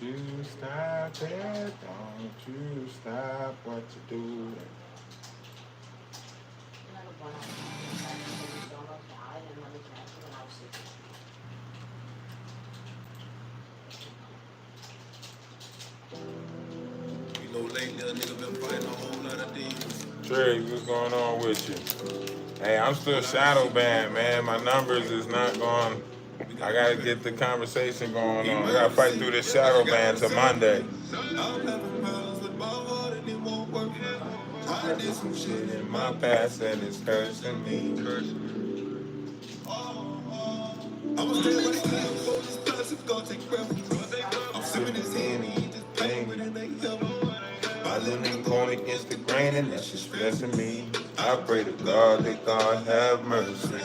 you stop it. Don't you stop what you do. Lately a nigga been fighting a whole lot of demons. Trey, what's going on with you? Hey, I'm still shadow banned, man. My numbers is not going. I gotta get the conversation going on. I gotta fight through this shadow ban till Monday. I'm having problems with my heart and it won't work. I did some shit in My past and it's cursing me. I'ma stay right here before this plastic gon' take breath. I'm sipping this Henny, just playing with it, they help. My little nigga going against the grain and that's just stressing me. I pray to God that God have mercy.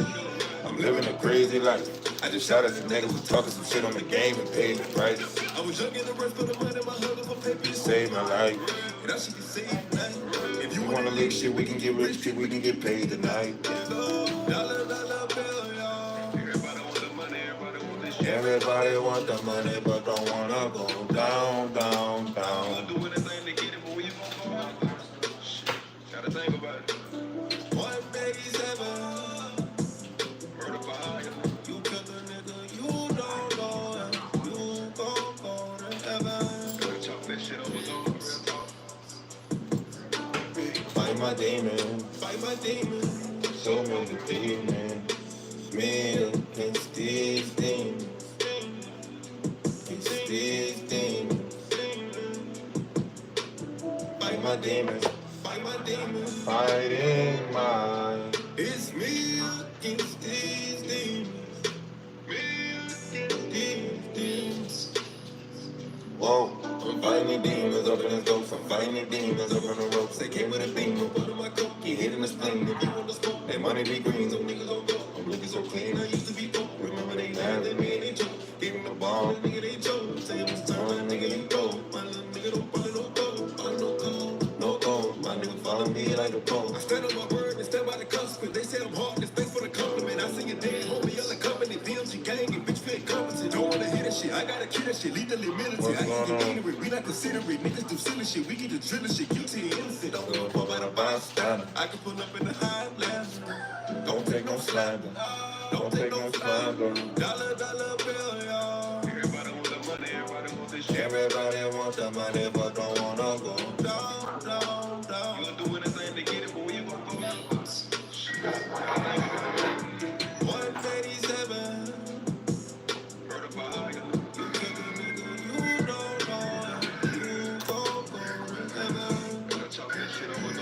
I'm living a crazy life. I just shot at some niggas who talking some shit on the game and paid the price. I was young in the rest for the money, my hunger for paper. You saved my life. And I should be saved, man. If you wanna lick shit, we can get rich shit, we can get paid tonight. Dollar bill, y'all. Everybody want the money, but don't wanna go down, down, down. Do anything to get it, but where you gon' go? Gotta think about it. 187. Murder by you killed a nigga, you don't know it. You gon' go to heaven. Gotta chop that shit over, real talk. Fight my demons, Fight my demons. so many demons. Me against these demons. Against these demons. Fight my demons, Fight my demons. fighting mine. It's me against these demons. Me against these demons. Whoa, I'm fighting demons up in his ghost. I'm fighting demons up in the ropes. They came with a beam and put in my coat. Get hit in the spleen if you want to smoke. They money be green, so niggas don't go. I'm looking so clean, I used to be dope. Remember they lied to me and they choke. Gave him the ball, nigga they choke. Say it was time, nigga you go. My little nigga don't follow no code. Follow no code, no code. My nigga follow me like a pole. I stand on my word and stand by the consequence. They say I'm heartless, thanks for the compliment. I see you dead, homie, y'all like company. DMG gang and bitch feel competent. Don't wanna hear that shit, I gotta kill that shit. Lethally military, I ain't get ignorant. We not considerate, niggas do silly shit. We get the drilling shit, guilty and innocent. Don't give a fuck about a bystander. I can pull up in the Highlands. Don't take no slander. Don't take no slander. Dollar bill, y'all. Everybody want the money, everybody want this shit. Everybody want the money, but don't wanna go Down. You gonna do anything to get it, but where you gonna go? 187. Murder by you killed a nigga, you don't know it. You gon' go to heaven. Gotta chop that shit over,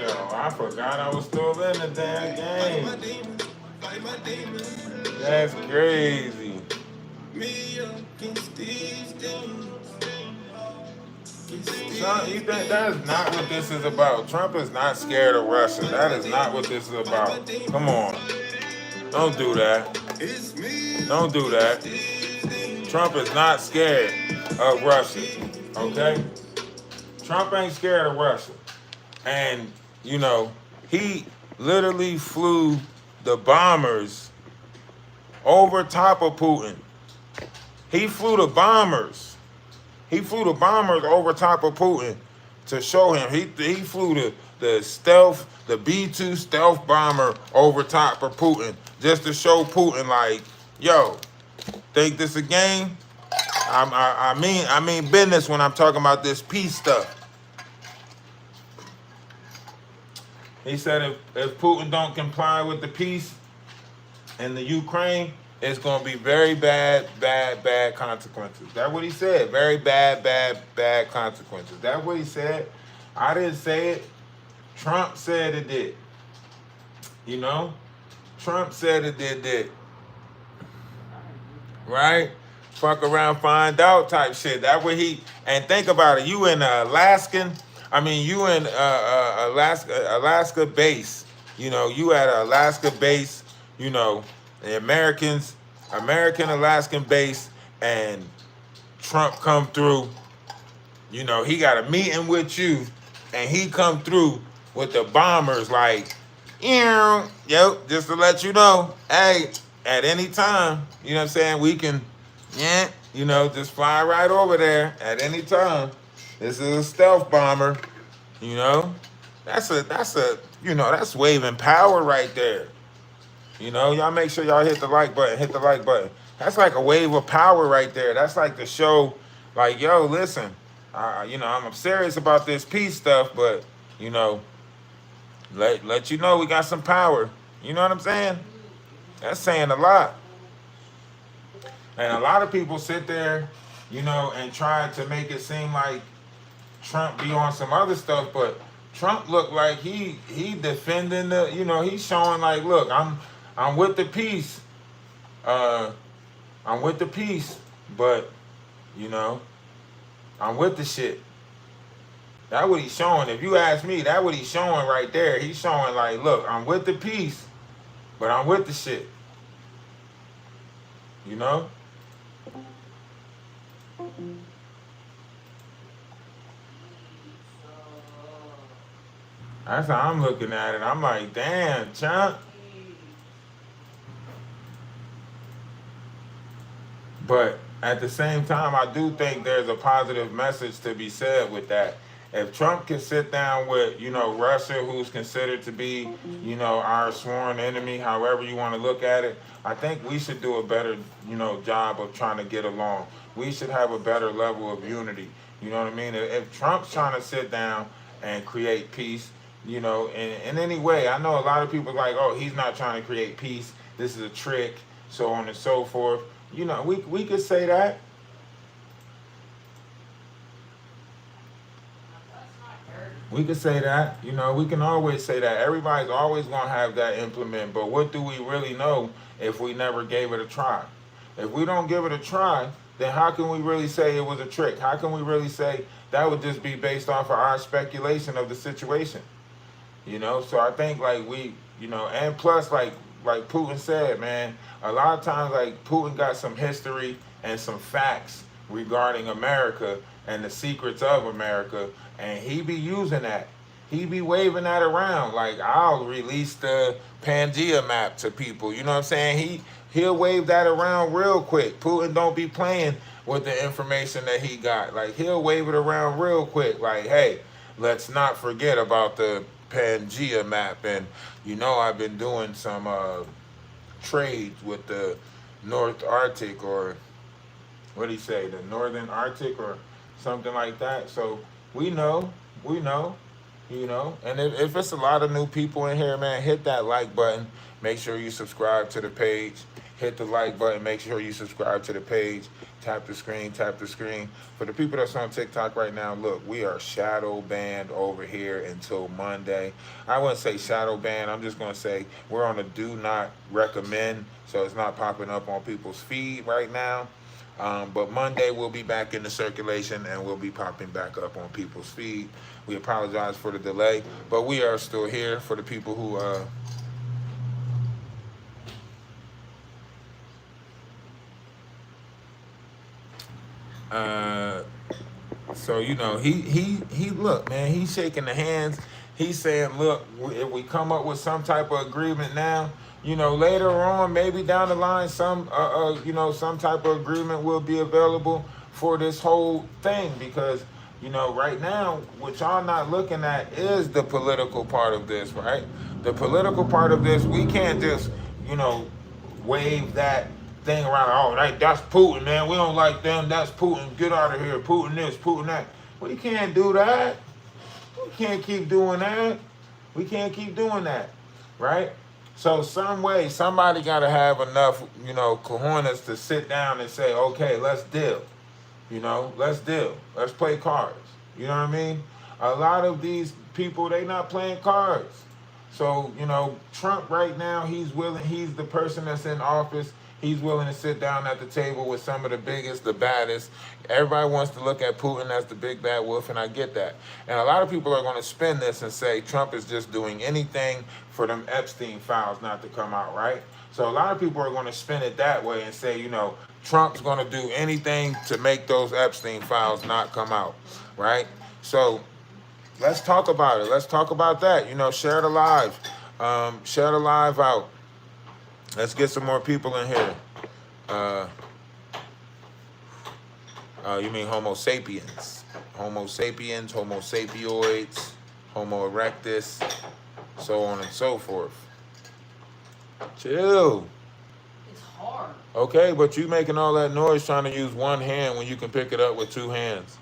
Yo, I forgot I was still in the damn game. Fight my demons. That's crazy. Me against these demons. Trump, you think that's not what this is about? Trump is not scared of Russia. That is not what this is about. Come on. Don't do that. It's me. Don't do that. Trump is not scared of Russia. Okay? Trump ain't scared of Russia. And, you know, he literally flew the bombers over top of Putin. He flew the bombers. He flew the bombers over top of Putin to show him. He flew the stealth, the B-2 stealth bomber over top of Putin just to show Putin like, yo, think this a game? I mean business when I'm talking about this peace stuff. He said if Putin don't comply with the peace in the Ukraine, it's going to be very bad consequences. That's what he said. Very bad consequences. That's what he said. I didn't say it. Trump said it did. You know? Trump said it did. Right? Fuck around, find out type shit. That's what he... And think about it. You in Alaska base. You know, you at an Alaska base, you know, the American Alaskan base, and Trump come through, you know, he got a meeting with you, and he come through with the bombers like, yo, just to let you know, hey, at any time, you know what I'm saying, we can, you know, just fly right over there at any time. This is a stealth bomber, you know. That's a you know, that's waving power right there. You know, y'all make sure y'all hit the like button, hit the like button. That's like a wave of power right there. That's like the show, like, yo, listen, you know, I'm serious about this peace stuff, but, you know, let you know we got some power. You know what I'm saying? That's saying a lot. And a lot of people sit there, you know, and try to make it seem like Trump be on some other stuff, but Trump looked like he defending the, you know, he's showing like, look, I'm with the peace. Uh, I'm with the peace, but you know, I'm with the shit. That what he's showing. If you ask me, that what he's showing right there. He's showing like, look, I'm with the peace, but I'm with the shit. You know? That's how I'm looking at it. I'm like, damn, chump. But at the same time, I do think there's a positive message to be said with that. If Trump can sit down with, you know, Russia, who's considered to be, you know, our sworn enemy, however you want to look at it, I think we should do a better, you know, job of trying to get along. We should have a better level of unity. You know what I mean? If Trump's trying to sit down and create peace, you know, in any way, I know a lot of people like, oh, he's not trying to create peace. This is a trick, so on and so forth. You know, we could say that. We could say that. You know, we can always say that. Everybody's always going to have that implement. But what do we really know if we never gave it a try? If we don't give it a try, then how can we really say it was a trick? How can we really say that would just be based off of our speculation of the situation? You know, so I think like we, you know, and plus like Putin said, man, a lot of times like Putin got some history and some facts regarding America and the secrets of America, and he be using that. He be waving that around like I'll release the Pangea map to people. You know what I'm saying? He'll wave that around real quick. Putin don't be playing with the information that he got. Like he'll wave it around real quick. Like, hey, let's not forget about the Pangea map. And you know, I've been doing some trades with the North Arctic, or what do you say, the Northern Arctic or something like that. So we know, we know, you know. And if it's a lot of new people in here, man, hit that like button. Make sure you subscribe to the page. Hit the like button. Make sure you subscribe to the page. Tap the screen, tap the screen. For the people that's on TikTok right now, look, we are shadow banned over here until Monday. I wouldn't say shadow banned. I'm just going to say we're on a do not recommend, so it's not popping up on people's feed right now. But Monday we'll be back in the circulation and we'll be popping back up on people's feed. We apologize for the delay, but we are still here for the people who so you know, he look, man, he's shaking the hands. He's saying, look, if we come up with some type of agreement now, you know, later on, maybe down the line, some you know, some type of agreement will be available for this whole thing, because you know, right now, what y'all not looking at is the political part of this, right? The political part of this, we can't just, you know, wave that thing around. Oh, that's Putin, man. We don't like them. That's Putin. Get out of here. Putin this, Putin that. We can't do that. We can't keep doing that. We can't keep doing that, right? So some way, somebody got to have enough, you know, cojones to sit down and say, okay, let's deal. You know, let's deal. Let's play cards. You know what I mean? A lot of these people, they not playing cards. So, you know, Trump right now, he's the person that's in office. He's willing to sit down at the table with some of the biggest, the baddest. Everybody wants to look at Putin as the big bad wolf, and I get that. And a lot of people are going to spin this and say Trump is just doing anything for them Epstein files not to come out, right? So a lot of people are going to spin it that way and say, you know, Trump's going to do anything to make those Epstein files not come out, right? So let's talk about it. Let's talk about that. You know, share the live. Share the live out. Let's get some more people in here. You mean Homo sapiens. Homo sapiens, Homo sapioids, Homo erectus, so on and so forth. Chill. It's hard. Okay, but you making all that noise trying to use one hand when you can pick it up with two hands.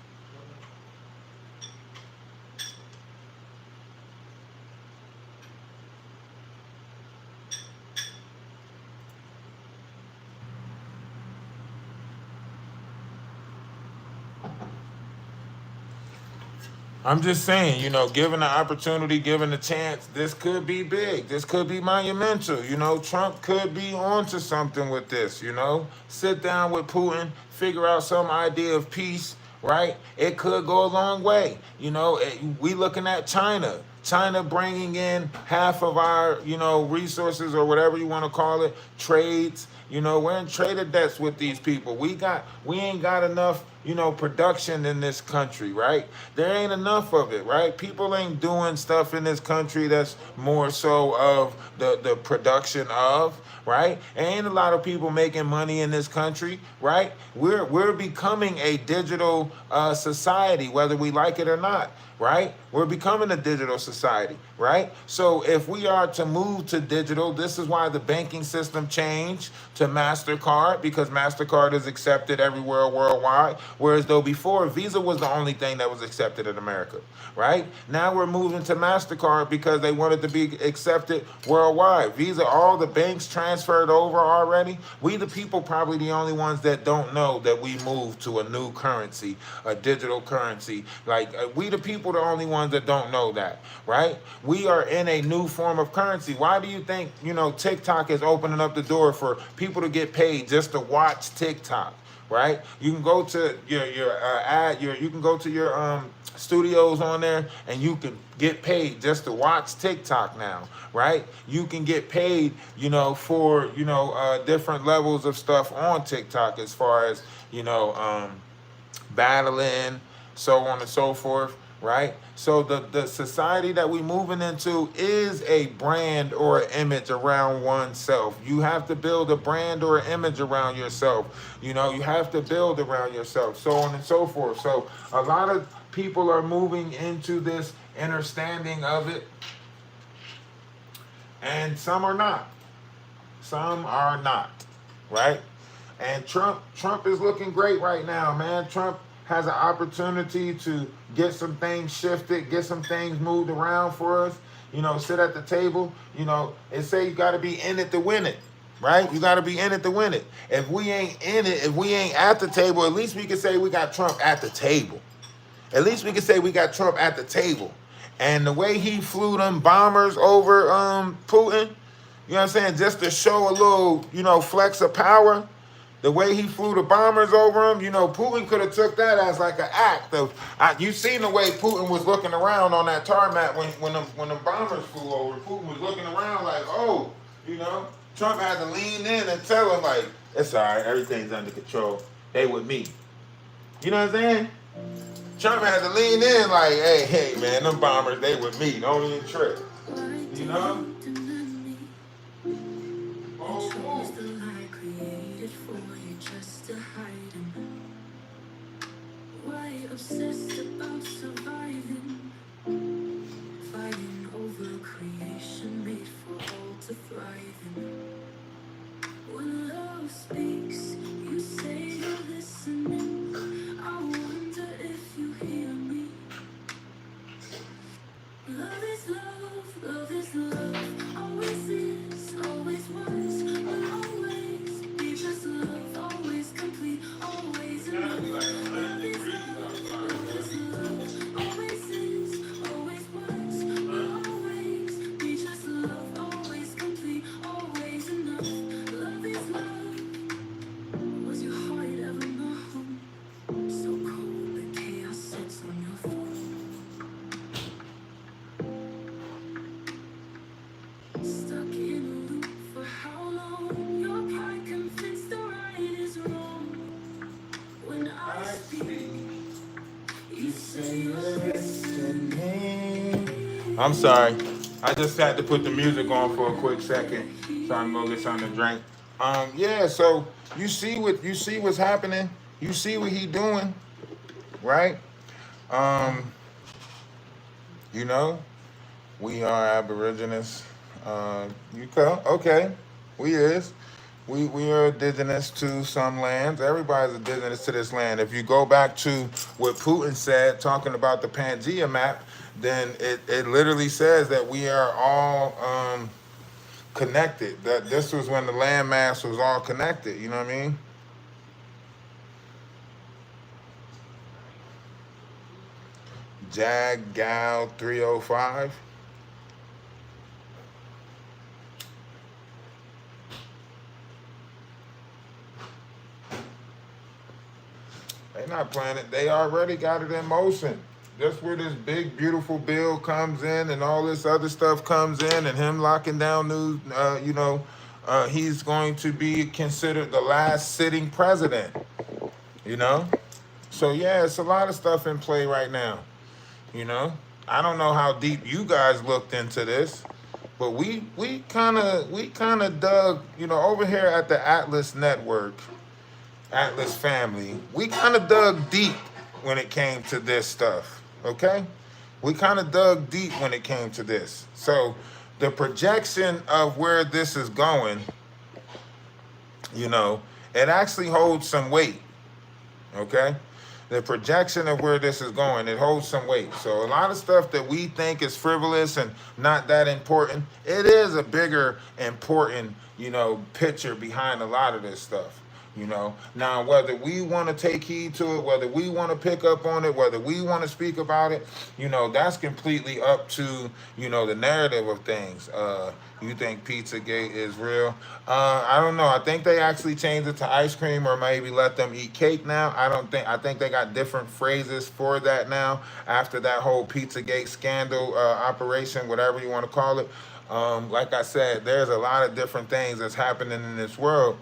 I'm just saying, given the opportunity, given the chance, this could be big. This could be monumental. Trump could be onto something with this, Sit down with Putin, figure out some idea of peace, right? It could go a long way. We looking at China. China bringing in half of our, resources or whatever you want to call it, trades. We're in trader debts with these people. We ain't got enough, production in this country, right? There ain't enough of it, right? People ain't doing stuff in this country that's more so of the production of, right? Ain't a lot of people making money in this country, right? We're becoming a digital society, whether we like it or not, right? We're becoming a digital society, right? So if we are to move to digital, this is why the banking system changed to MasterCard, because MasterCard is accepted everywhere worldwide, whereas though before Visa was the only thing that was accepted in America, right? Now we're moving to MasterCard because they wanted to be accepted worldwide. Visa, all the banks transferred over already. We the people probably the only ones that don't know that we moved to a new currency, a digital currency. Like we the people the only ones that don't know that, right? We are in a new form of currency. Why do you think, TikTok is opening up the door for people to get paid just to watch TikTok, right? You can go to you can go to your studios on there and you can get paid just to watch TikTok now, right? You can get paid, for different levels of stuff on TikTok as far as battling, so on and so forth, right? So the society that we moving into is a brand or an image around oneself. You have to build a brand or an image around yourself. You have to build around yourself, so on and so forth. So a lot of people are moving into this understanding of it, and some are not. Some are not, right? And Trump is looking great right now, man. Trump has an opportunity to get some things shifted, get some things moved around for us, sit at the table, and say you got to be in it to win it, right? You got to be in it to win it. If we ain't in it, if we ain't at the table, at least we can say we got Trump at the table. At least we can say we got Trump at the table. And the way he flew them bombers over Putin, you know what I'm saying, just to show a little, flex of power. The way he flew the bombers over him, Putin could have took that as like an act of. You seen the way Putin was looking around on that tarmac when the bombers flew over. Putin was looking around like, oh, Trump had to lean in and tell him like, it's all right, everything's under control. They with me. You know what I'm saying? Trump had to lean in like, hey, man, them bombers, they with me. Don't even trip. Obsessed about surviving, fighting over creation made for all to thrive in. When love speaks, you say you're listening. I wonder if you hear me. Love is love, love is love. Always is, always was, will always be just love. Always complete, always enough. Love is love, always is, always was, will always be just love. Always complete, always enough. Love is love. Was your heart ever numb? So cold that chaos sits on your throne. Stuck in a loop for how long? Your pride convinced the right is wrong. When I speak, you say you're listening. I'm sorry. I just had to put the music on for a quick second so I can go get something to drink. Yeah, so you see what's happening. You see what he doing, right? Um, you know, we are aborigines. You go, okay, we is. We are indigenous to some lands. Everybody's indigenous to this land. If you go back to what Putin said, talking about the Pangea map, then it literally says that we are all connected. That this was when the landmass was all connected. You know what I mean? Jag Gal 305. They not playing it. They already got it in motion. That's where this big, beautiful bill comes in, and all this other stuff comes in, and him locking down news. He's going to be considered the last sitting president. You know, so yeah, it's a lot of stuff in play right now. You know, I don't know how deep you guys looked into this, but we kind of dug. You know, over here at the Atlas Network. Atlas family, we kind of dug deep when it came to this stuff, okay? We kind of dug deep when it came to this. So the projection of where this is going, it actually holds some weight, okay? The projection of where this is going, it holds some weight. So a lot of stuff that we think is frivolous and not that important, it is a bigger, important, picture behind a lot of this stuff. Now whether we want to take heed to it, whether we want to pick up on it, whether we want to speak about it, that's completely up to the narrative of things. You think Pizzagate is real? I don't know. I think they actually changed it to ice cream, or maybe let them eat cake now. I think they got different phrases for that now after that whole Pizzagate scandal operation, whatever you want to call it. Like I said, there's a lot of different things that's happening in this world.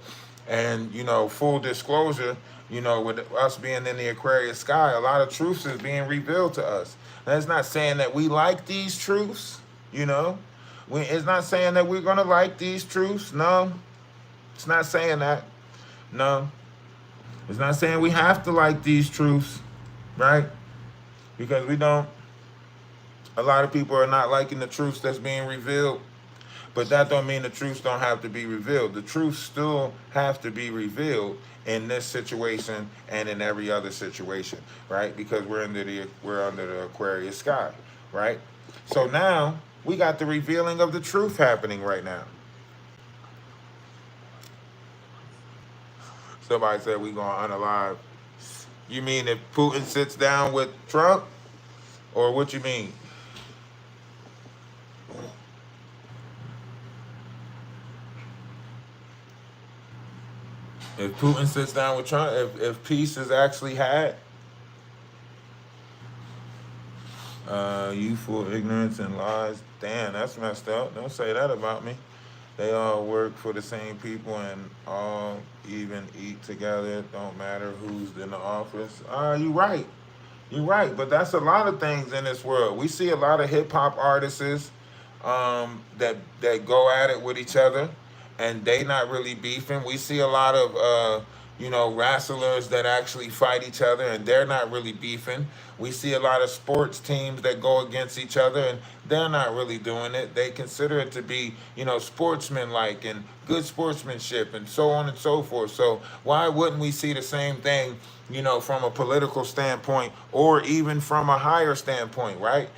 And, full disclosure, with us being in the Aquarius sky, a lot of truths is being revealed to us. That's not saying that we like these truths, It's not saying that we're going to like these truths. No, it's not saying that. No, it's not saying we have to like these truths, right? Because we don't. A lot of people are not liking the truths that's being revealed. But that don't mean the truths don't have to be revealed. The truths still have to be revealed in this situation and in every other situation, right? Because we're under the Aquarius sky, right? So now we got the revealing of the truth happening right now. Somebody said we gonna unalive. You mean if Putin sits down with Trump, or what you mean? If Putin sits down with Trump, if peace is actually had, youthful ignorance and lies, damn, that's messed up. Don't say that about me. They all work for the same people and all even eat together. Don't matter who's in the office. You right. You're right. But that's a lot of things in this world. We see a lot of hip hop artists that go at it with each other, and they not really beefing. We see a lot of wrestlers that actually fight each other, and they're not really beefing. We see a lot of sports teams that go against each other, and they're not really doing it. They consider it to be sportsmanlike and good sportsmanship and so on and so forth. So why wouldn't we see the same thing? From a political standpoint, or even from a higher standpoint, right?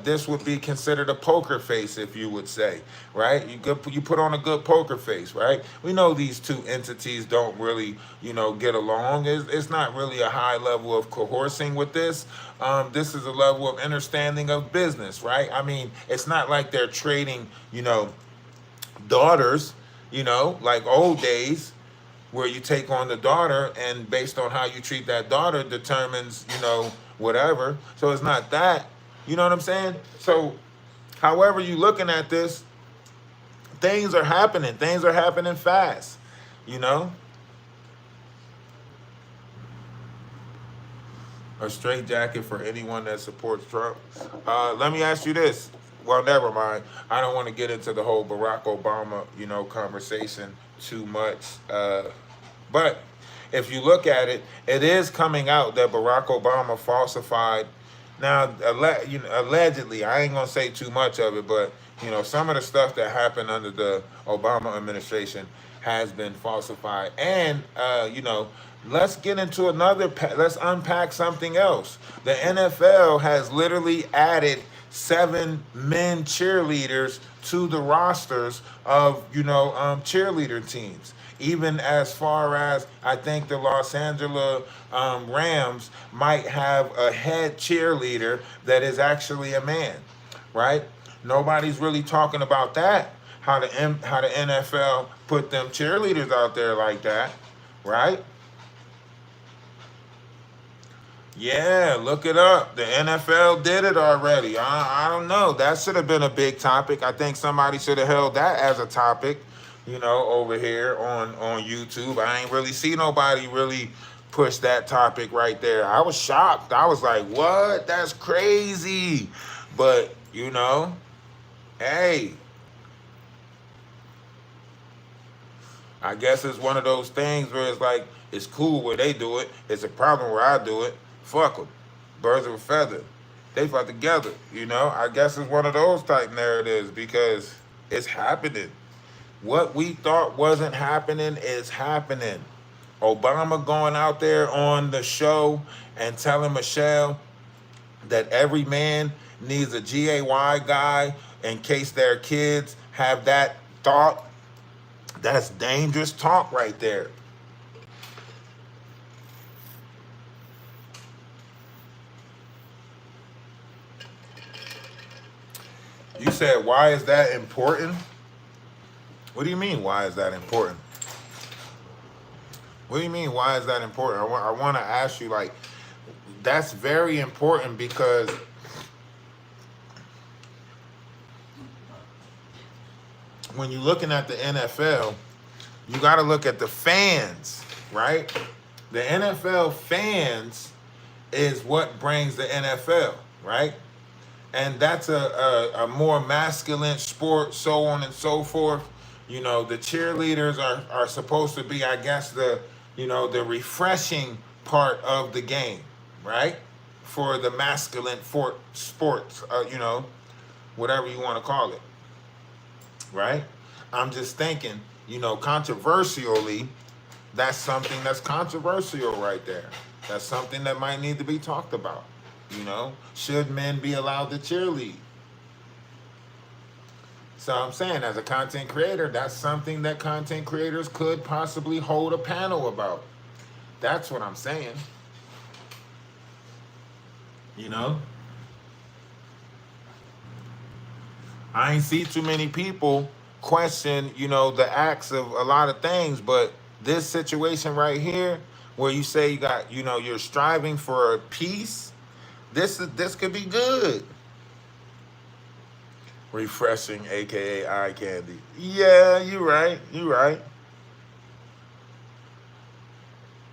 This would be considered a poker face, if you would say, right? You put on a good poker face, right? We know these two entities don't really, get along. It's not really a high level of coercing with this. This is a level of understanding of business, right? I mean, it's not like they're trading, daughters, like old days, where you take on the daughter, and based on how you treat that daughter determines, whatever. So it's not that. You know what I'm saying? So however you looking at this, things are happening. Things are happening fast, you know? A straight jacket for anyone that supports Trump. Let me ask you this. Well, never mind. I don't want to get into the whole Barack Obama, conversation too much. But if you look at it, it is coming out that Barack Obama falsified. Now, allegedly, I ain't gonna say too much of it, but some of the stuff that happened under the Obama administration has been falsified. And let's get into let's unpack something else. The NFL has literally added 7 men cheerleaders to the rosters of cheerleader teams. Even as far as I think the Los Angeles Rams might have a head cheerleader that is actually a man, right? Nobody's really talking about that. How the NFL put them cheerleaders out there like that, right? Yeah, look it up. The NFL did it already. I don't know. That should have been a big topic. I think somebody should have held that as a topic, over here on YouTube. I ain't really see nobody really push that topic right there. I was shocked. I was like, what? That's crazy. But, hey, I guess it's one of those things where it's like, it's cool where they do it. It's a problem where I do it. Fuck them. Birds of a feather. They fuck together, I guess it's one of those type narratives because it's happening. What we thought wasn't happening is happening. Obama going out there on the show and telling Michelle that every man needs a GAY guy in case their kids have that thought. That's dangerous talk right there. You said, why is that important? What do you mean, why is that important? What do you mean, why is that important? I want to ask you, like, that's very important because when you're looking at the NFL, you got to look at the fans, right? The NFL fans is what brings the NFL, right? And that's a more masculine sport, so on and so forth. The cheerleaders are supposed to be, I guess, the refreshing part of the game, right? For the masculine sports, whatever you want to call it, right? I'm just thinking, controversially, that's something that's controversial right there. That's something that might need to be talked about. Should men be allowed to cheerlead? So I'm saying, as a content creator, that's something that content creators could possibly hold a panel about. That's what I'm saying. I ain't see too many people question, the acts of a lot of things, but this situation right here, where you say you got, you're striving for peace, this could be good. Refreshing, aka eye candy. Yeah, you're right.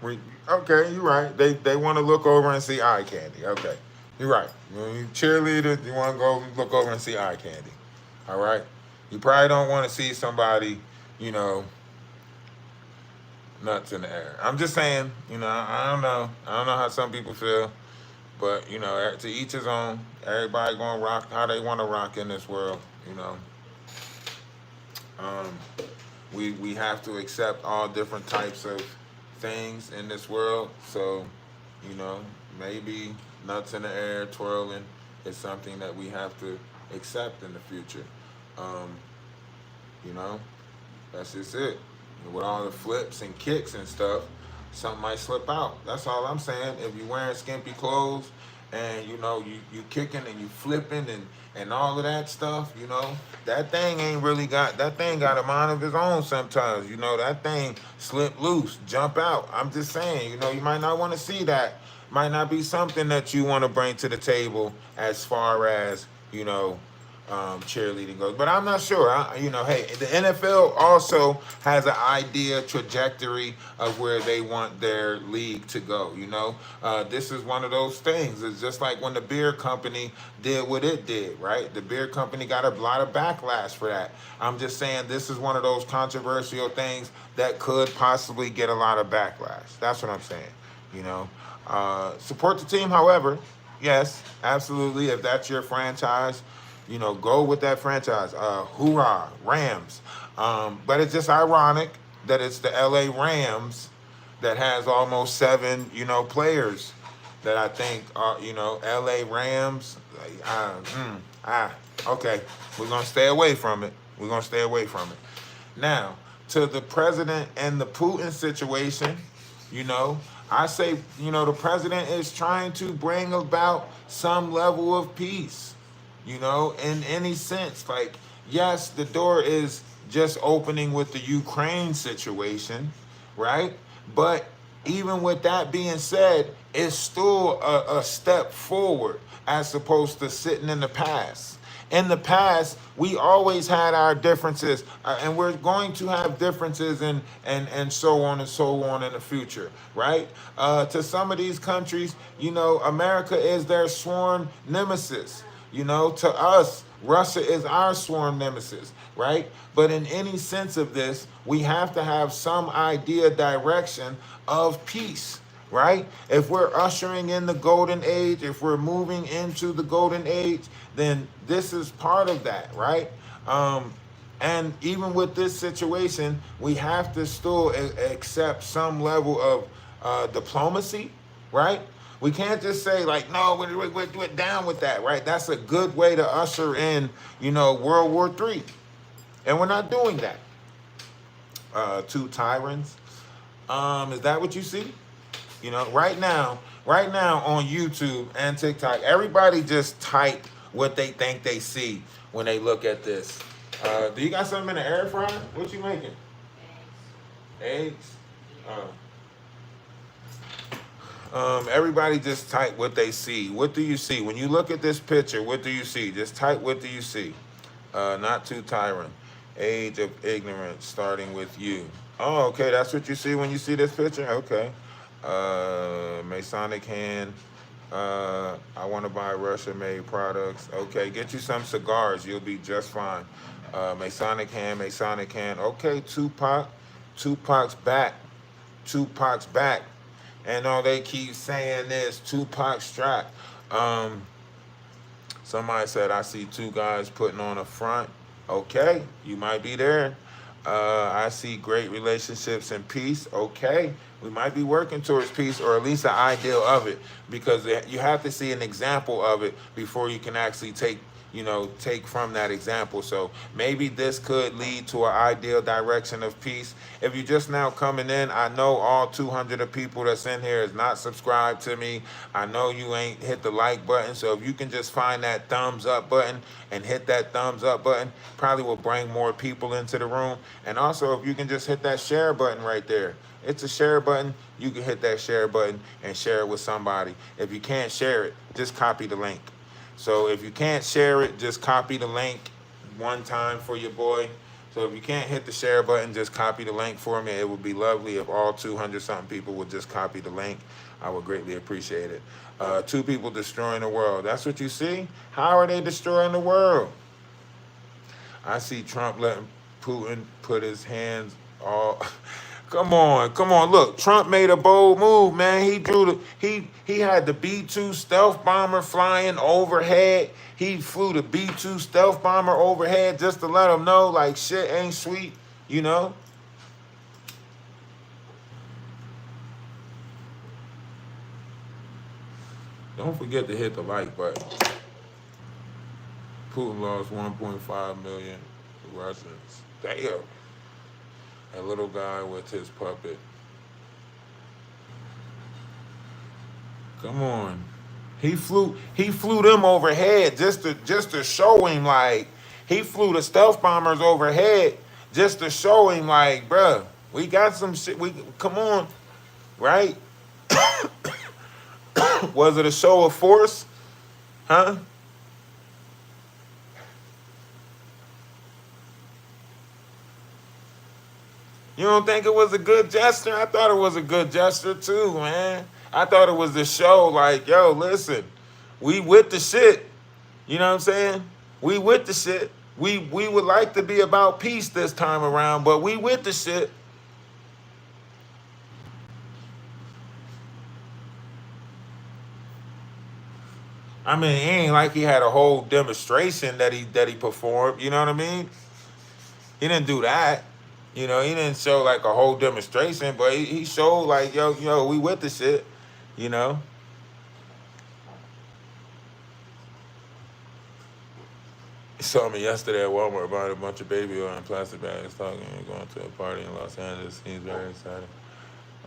Okay, you're right. They want to look over and see eye candy. Okay, you're right. When you cheerleader, you want to go look over and see eye candy. All right. You probably don't want to see somebody, nuts in the air. I'm just saying, I don't know. I don't know how some people feel. But, to each his own. Everybody going to rock how they want to rock in this world, We have to accept all different types of things in this world. So, maybe nuts in the air, twirling is something that we have to accept in the future. That's just it. With all the flips and kicks and stuff, something might slip out. That's all I'm saying. If you're wearing skimpy clothes and you kicking and you flipping and all of that stuff, that thing ain't really got a mind of its own sometimes. That thing slip loose, jump out. I'm just saying, you might not want to see that. Might not be something that you want to bring to the table as far as, cheerleading goes. But I'm not sure. Hey, the NFL also has an idea trajectory of where they want their league to go. This is one of those things. It's just like when the beer company did what it did, right? The beer company got a lot of backlash for that. I'm just saying this is one of those controversial things that could possibly get a lot of backlash. That's what I'm saying. Support the team, however. Yes, absolutely. If that's your franchise, go with that franchise. Hoorah, Rams. But it's just ironic that it's the LA Rams that has almost 7, players that I think are, LA Rams. Okay, we're going to stay away from it. We're going to stay away from it. Now, to the president and the Putin situation, I say, the president is trying to bring about some level of peace, in any sense. Like, yes, the door is just opening with the Ukraine situation, right? But even with that being said, it's still a step forward as opposed to sitting in the past. In the past, we always had our differences, and we're going to have differences and so on and so on in the future, right? To some of these countries, America is their sworn nemesis. To us, Russia is our sworn nemesis, right? But in any sense of this, we have to have some idea, direction of peace, right? If we're ushering in the golden age, if we're moving into the golden age, then this is part of that, right? And even with this situation, we have to still accept some level of diplomacy, right? We can't just say like, no, we're down with that, right? That's a good way to usher in, World War III. And we're not doing that. 2 tyrants. Is that what you see? Right now on YouTube and TikTok, everybody just type what they think they see when they look at this. Do you got something in the air fryer? What you making? Eggs? Everybody just type what they see. What do you see? When you look at this picture, what do you see? Just type what do you see? Not 2 tyrant. Age of ignorance, starting with you. Oh, okay, that's what you see when you see this picture? Okay. Masonic hand. I want to buy Russia-made products. Okay, get you some cigars. You'll be just fine. Masonic hand. Okay, Tupac's back. And all they keep saying is Tupac strap. Somebody said, I see 2 guys putting on a front. Okay, you might be there. I see great relationships and peace. Okay, we might be working towards peace, or at least an ideal of it, because you have to see an example of it before you can actually take from that example. So maybe this could lead to an ideal direction of peace. If you're just now coming in, I know all 200 of people that's in here is not subscribed to me. I know you ain't hit the like button. So if you can just find that thumbs up button and hit that thumbs up button, probably will bring more people into the room. And also if you can just hit that share button right there. It's a share button. You can hit that share button and share it with somebody. If you can't share it, just copy the link. So if you can't share it, just copy the link one time for your boy. So if you can't hit the share button, just copy the link for me. It would be lovely if all 200-something people would just copy the link. I would greatly appreciate it. 2 people destroying the world. That's what you see? How are they destroying the world? I see Trump letting Putin put his hands all... Come on. Look, Trump made a bold move, man. He had the B-2 stealth bomber flying overhead. He flew the B-2 stealth bomber overhead just to let him know, like, shit ain't sweet, Don't forget to hit the like button. Putin lost 1.5 million Russians. Damn. A little guy with his puppet. Come on. He flew them overhead just to show him, like, he flew the stealth bombers overhead just to show him, like, bruh, we got some shit. Come on, right? Was it a show of force? Huh? You don't think it was a good gesture? I thought it was a good gesture too, man. I thought it was the show like, yo, listen, we with the shit. You know what I'm saying? We with the shit. We would like to be about peace this time around, but we with the shit. I mean, it ain't like he had a whole demonstration that he performed. You know what I mean? He didn't do that. You know, he didn't show like a whole demonstration, but he showed like, yo, we with the shit. You know. He saw me yesterday at Walmart buying a bunch of baby oil in plastic bags, talking and going to a party in Los Angeles. He's very excited.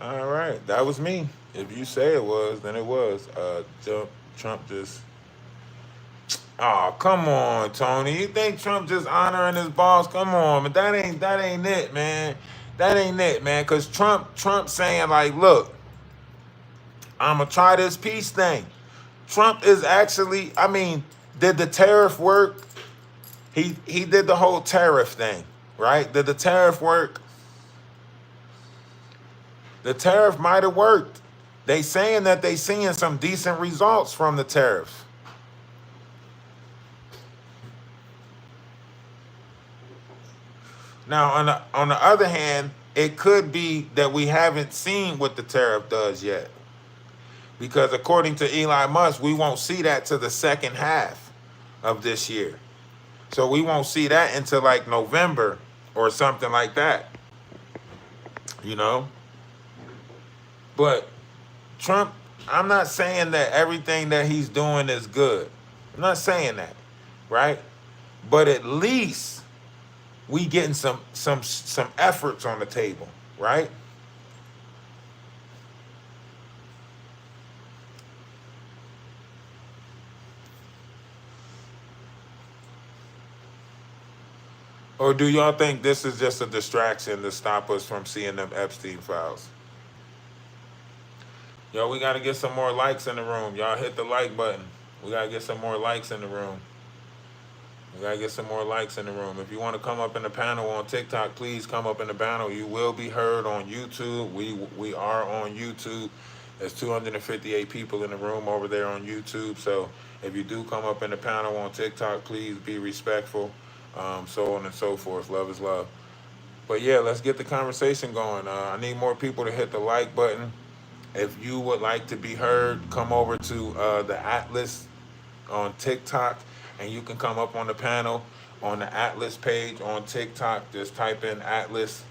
All right, that was me. If you say it was, then it was. Trump just. Oh, come on, Tony. You think Trump just honoring his boss? Come on, but that ain't it, man. That ain't it, man. Cause Trump saying like, look, I'ma try this peace thing. Trump is actually, I mean, did the tariff work? He did the whole tariff thing, right? Did the tariff work? The tariff might have worked. They saying that they seeing some decent results from the tariff. Now, on the other hand, it could be that we haven't seen what the tariff does yet. Because according to Elon Musk, we won't see that to the second half of this year. So we won't see that until like November or something like that. You know? But Trump, I'm not saying that everything that he's doing is good. I'm not saying that, right? But at least we getting some efforts on the table, right? Or do y'all think this is just a distraction to stop us from seeing them Epstein files? Yo, we got to get some more likes in the room. Y'all hit the like button. We got to get some more likes in the room. We got to get some more likes in the room. If you want to come up in the panel on TikTok, please come up in the panel. You will be heard on YouTube. We are on YouTube. There's 258 people in the room over there on YouTube. So if you do come up in the panel on TikTok, please be respectful. So on and so forth. Love is love. But yeah, let's get the conversation going. I need more people to hit the like button. If you would like to be heard, come over to the Atlas on TikTok, and you can come up on the panel on the Atlas page on TikTok. Just type in Atlas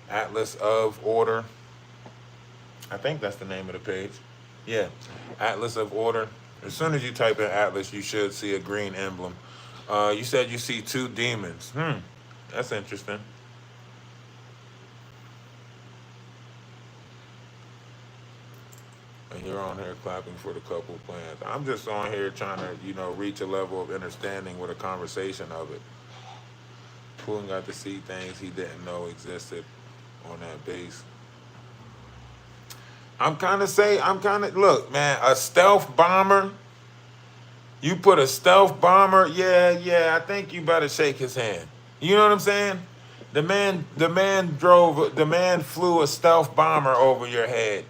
of Order. I think that's the name of the page. Yeah, Atlas of Order. As soon as you type in Atlas, you should see a green emblem. You said you see two demons. That's interesting. And you're on here clapping for the couple plans. I'm just on here trying to, reach a level of understanding with a conversation of it. Putin got to see things he didn't know existed on that base. Look, man, a stealth bomber. You put a stealth bomber, yeah, I think you better shake his hand. You know what I'm saying? The man flew a stealth bomber over your head.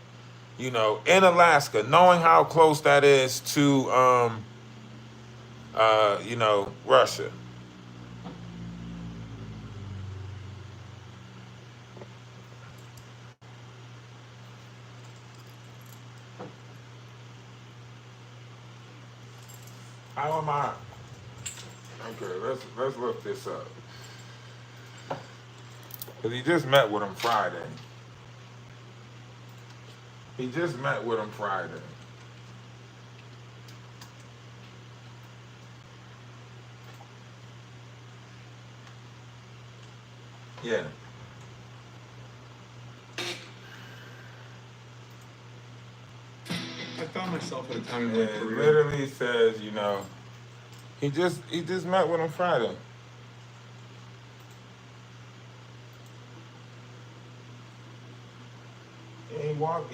In Alaska, knowing how close that is to, Russia. How am I? Okay, let's look this up. Because he just met with him Friday. Yeah. I found myself at a time in my It career. literally says, he just met with him Friday. He walked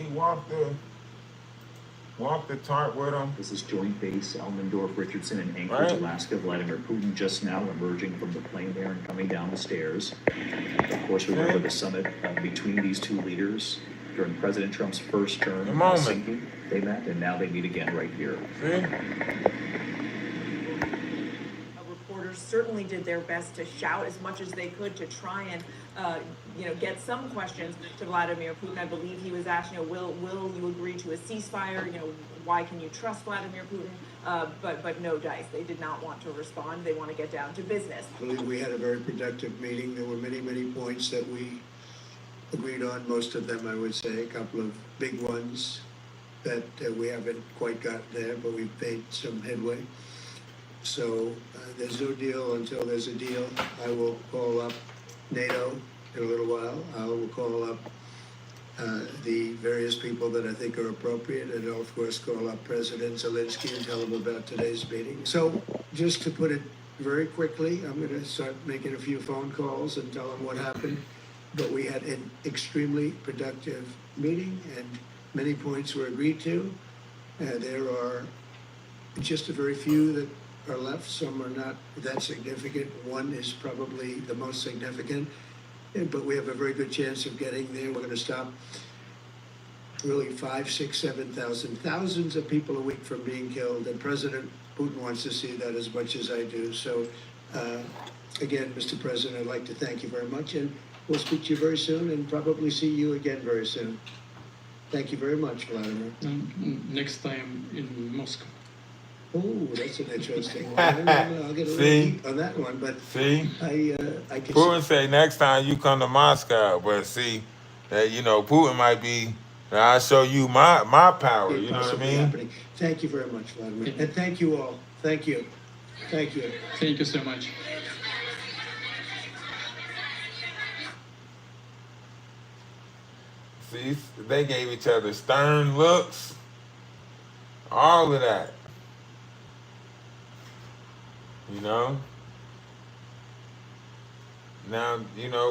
Walk the tarp with him. This is Joint Base Elmendorf Richardson in Anchorage, Right. Alaska. Vladimir Putin just now emerging from the plane there and coming down the stairs. Of course, remember the summit between these two leaders during President Trump's first term in Helsinki. They met, and now they meet again right here. See? Reporters certainly did their best to shout as much as they could to try and, get some questions to Vladimir Putin. I believe he was asked, will you agree to a ceasefire? Why can you trust Vladimir Putin? But no dice. They did not want to respond. They want to get down to business. I believe we had a very productive meeting. There were many, many points that we agreed on. Most of them, I would say, a couple of big ones that we haven't quite got there, but we've made some headway. So there's no deal until there's a deal. I will call up NATO in a little while. I will call up the various people that I think are appropriate, and I'll, of course, call up President Zelensky and tell him about today's meeting. So just to put it very quickly, I'm going to start making a few phone calls and tell them what happened. But we had an extremely productive meeting, and many points were agreed to. There are just a very few that are left. Some are not that significant. One is probably the most significant, but we have a very good chance of getting there. We're going to stop really 5, 6, 7,000, thousands of people a week from being killed, and President Putin wants to see that as much as I do. So, again, Mr. President, I'd like to thank you very much, and we'll speak to you very soon and probably see you again very soon. Thank you very much, Vladimir. Next time in Moscow. Oh, that's an interesting one. I'll get a little deep on that one, but See? I can Putin say next time you come to Moscow, but see, that Putin might be, I'll show you my power, you know what I mean? happening. Thank you very much, Vladimir. And thank you all. Thank you. Thank you. Thank you so much. See, they gave each other stern looks, all of that. Now,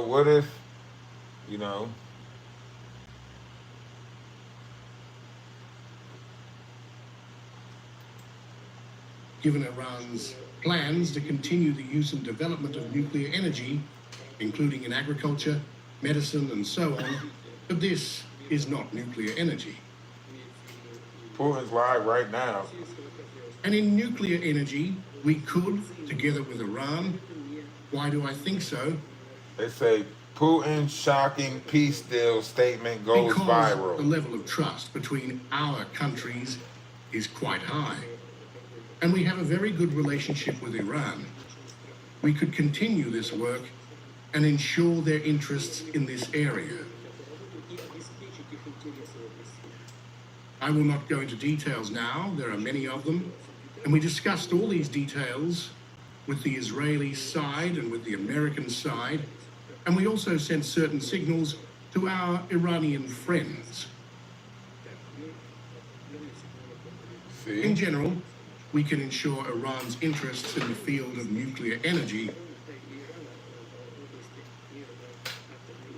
what if, given Iran's plans to continue the use and development of nuclear energy, including in agriculture, medicine, and so on, but this is not nuclear energy. Putin's live right now. And in nuclear energy, we could, together with Iran, why do I think so? They say Putin's shocking peace deal statement goes Because viral. the level of trust between our countries is quite high. And we have a very good relationship with Iran. We could continue this work and ensure their interests in this area. I will not go into details now, there are many of them, and we discussed all these details with the Israeli side and with the American side, and we also sent certain signals to our Iranian friends. In See? general, we can ensure Iran's interests in the field of nuclear energy.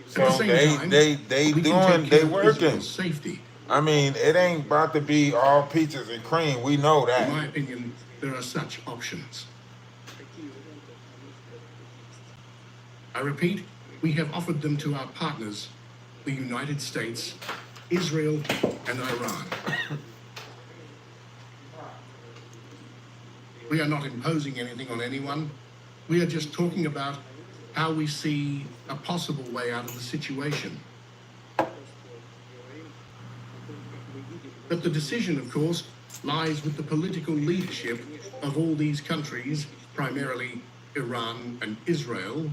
So At the same time, they we can doing, take they care of working. Israel's safety. I mean, it ain't about to be all peaches and cream. We know In that. my opinion, there are such options. I repeat, we have offered them to our partners, the United States, Israel, and Iran. We are not imposing anything on anyone. We are just talking about how we see a possible way out of the situation. But the decision, of course, lies with the political leadership of all these countries, primarily Iran and Israel.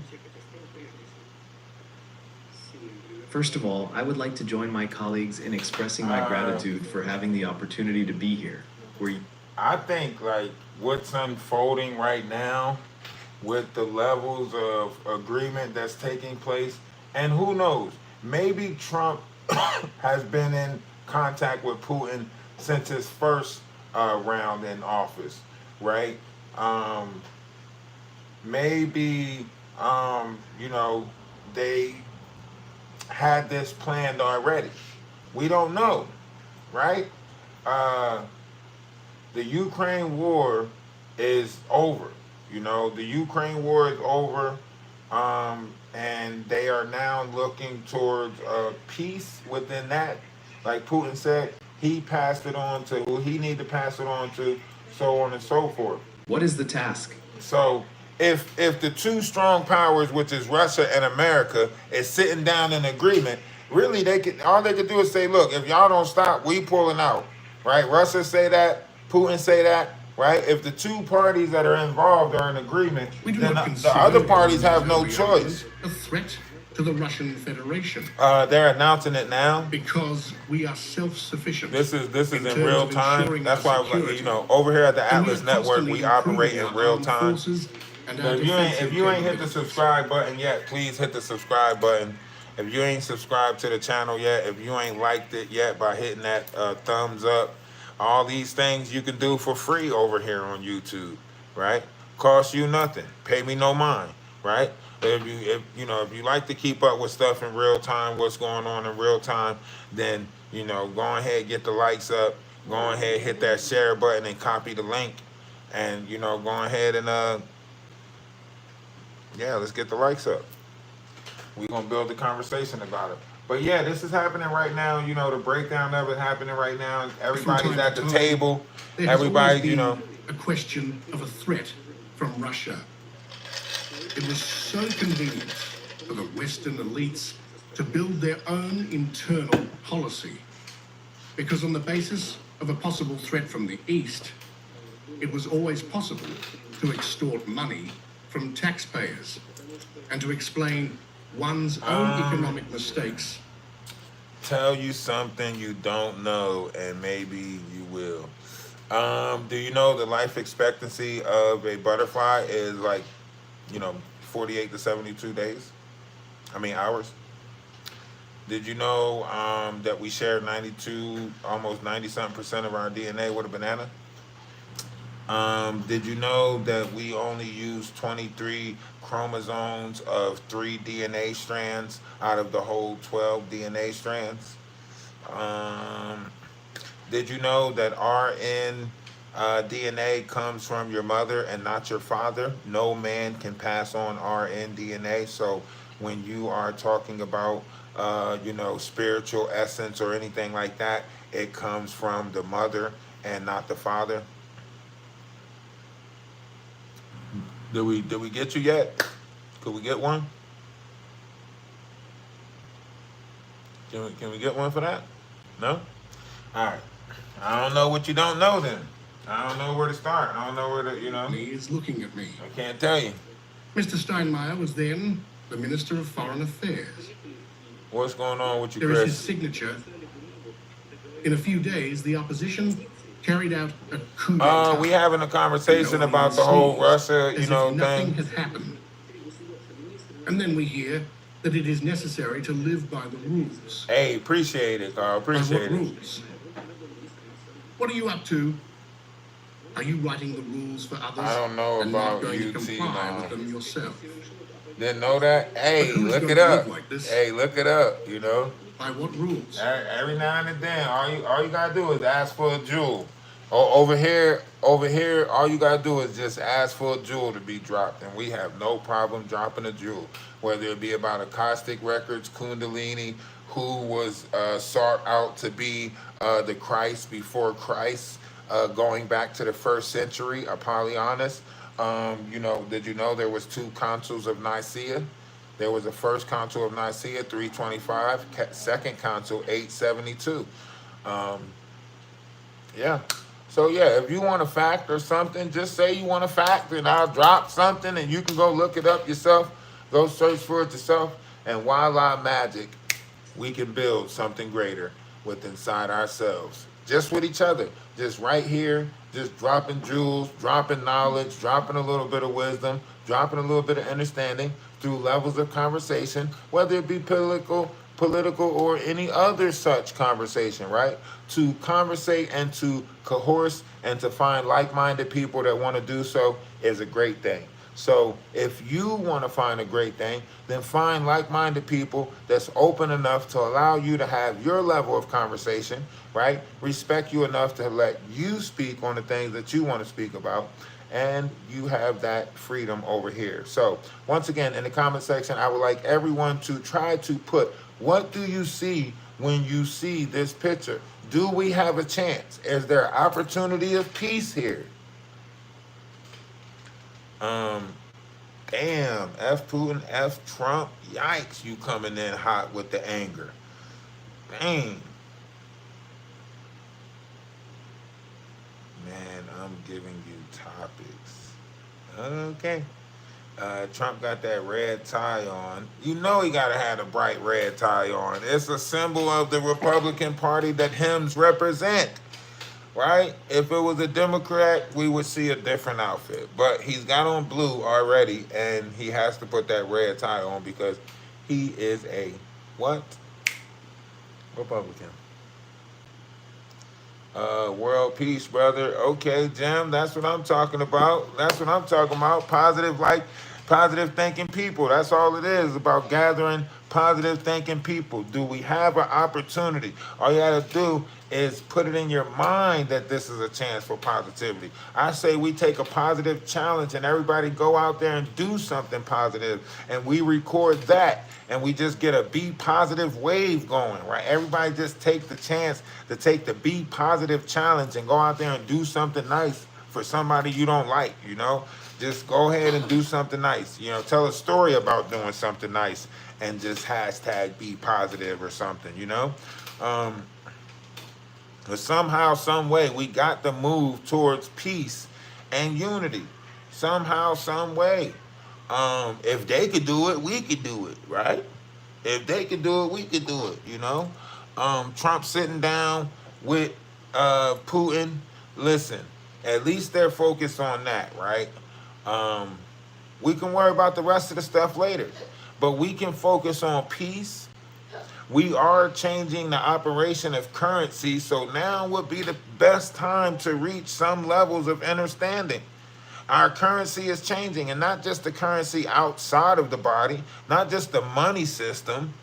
First of all, I would like to join my colleagues in expressing my gratitude for having the opportunity to be here. I think like what's unfolding right now with the levels of agreement that's taking place, and who knows, maybe Trump has been in contact with Putin since his first round in office, right? Maybe they had this planned already. We don't know, right? the Ukraine war is over. You know, the Ukraine war is over, and they are now looking towards peace within that. Like Putin said, he passed it on to who he need to pass it on to, so on and so forth. What is the task? So if the two strong powers, which is Russia and America, is sitting down in agreement, really all they could do is say, look, if y'all don't stop, we pulling out. Right? Russia say that, Putin say that, right? If the two parties that are involved are in agreement, then the other parties have no choice. A threat to the Russian Federation. They're announcing it now. Because we are self-sufficient. This is in real time. That's why, you know, over here at the Atlas Network, we operate in real time. So if you ain't hit the subscribe button yet, please hit the subscribe button. If you ain't subscribed to the channel yet, if you ain't liked it yet by hitting that thumbs up, all these things you can do for free over here on YouTube, right? Cost you nothing. Pay me no mind, right? If you like to keep up with stuff in real time, what's going on in real time, then, you know, go ahead, get the likes up, go ahead, hit that share button and copy the link, and, you know, go ahead and yeah, let's get the likes up. We're going to build a conversation about it. But yeah, this is happening right now. You know, the breakdown of it happening right now. Everybody's at the table. Everybody's, you know. A question of a threat from Russia. It was so convenient for the Western elites to build their own internal policy. Because on the basis of a possible threat from the East, it was always possible to extort money from taxpayers and to explain one's own economic mistakes. Tell you something you don't know, and maybe you will. Do you know the life expectancy of a butterfly is like, you know, 48 to 72 days? I mean, hours. Did you know that we share 92, almost 90-something% of our DNA with a banana? Did you know that we only use 23 chromosomes of 3 DNA strands out of the whole 12 DNA strands? Did you know that RN DNA comes from your mother and not your father? No man can pass on RN DNA. So when you are talking about, you know, spiritual essence or anything like that, it comes from the mother and not the father. Did we get you yet? Could we get one? Can we get one for that? No? All right. I don't know what you don't know then. I don't know where to start. I don't know where to, you know. He is looking at me. I can't tell you. Mr. Steinmeier was then the Minister of Foreign Affairs. What's going on with you, There Chris? is his signature. In a few days, the opposition carried out a coup d'etat. We having a conversation about the whole Russia, you know, nothing thing. has happened. And then we hear that it is necessary to live by the rules. Hey, appreciate it, Carl. By what Appreciate it. rules? What are you up to? Are you writing the rules for others? I don't know and about not going to UT comply now. with them yourself? Didn't know that? Hey, But who's look going it to up. live like this? Hey, look it up, you know. By what rules? Every now and then, all you gotta do is ask for a jewel. Over here, all you gotta do is just ask for a jewel to be dropped, and we have no problem dropping a jewel. Whether it be about Acoustic Records, Kundalini, who was sought out to be the Christ before Christ, going back to the 1st century, Apollonius. You know, did you know there was 2 consuls of Nicaea? There was the first consul of Nicaea, 325, second consul, 872. Yeah. So yeah, if you want a fact or something, just say you want a fact and I'll drop something and you can go look it up yourself, go search for it yourself, and voila magic, we can build something greater with inside ourselves. Just with each other, just right here, just dropping jewels, dropping knowledge, dropping a little bit of wisdom, dropping a little bit of understanding through levels of conversation, whether it be political or any other such conversation, right? To conversate and to coerce and to find like-minded people that want to do so is a great thing. So if you want to find a great thing, then find like-minded people that's open enough to allow you to have your level of conversation, right? Respect you enough to let you speak on the things that you want to speak about, and you have that freedom over here. So once again, in the comment section, I would like everyone to try to put, what do you see when you see this picture? Do we have a chance? Is there opportunity of peace here? Damn, F Putin, F Trump, yikes, you coming in hot with the anger. Dang. Man, I'm giving you topics. Okay. Trump got that red tie on. You know he gotta have a bright red tie on. It's a symbol of the Republican Party that hymns represent. Right? If it was a Democrat, we would see a different outfit. But he's got on blue already, and he has to put that red tie on because he is a what? Republican. World peace, brother. Okay, Jim, that's what I'm talking about. That's what I'm talking about. Positive thinking people. That's all it is, about gathering positive thinking people. Do we have an opportunity? All you gotta do is put it in your mind that this is a chance for positivity. I say we take a positive challenge and everybody go out there and do something positive, and we record that, and we just get a be positive wave going, right? Everybody just take the chance to take the be positive challenge and go out there and do something nice for somebody you don't like, you know? Just go ahead and do something nice. You know, tell a story about doing something nice and just hashtag be positive or something, you know? But somehow, some way, we got to move towards peace and unity. Somehow, some way. If they could do it, we could do it, right? If they could do it, we could do it, you know? Trump sitting down with Putin. Listen, at least they're focused on that, right? We can worry about the rest of the stuff later, but we can focus on peace. We are changing the operation of currency, so now would be the best time to reach some levels of understanding. Our currency is changing, and not just the currency outside of the body, not just the money system,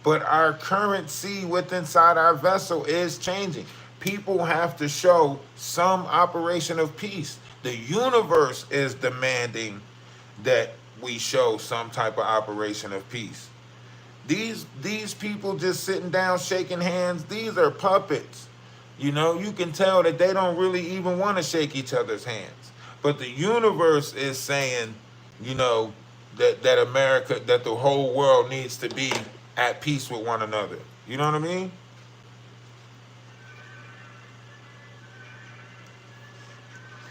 but our currency within inside our vessel is changing. People have to show some operation of peace. The universe is demanding that we show some type of operation of peace. These people just sitting down shaking hands, these are puppets. You know, you can tell that they don't really even want to shake each other's hands. But the universe is saying, you know, that America, that the whole world needs to be at peace with one another. You know what I mean?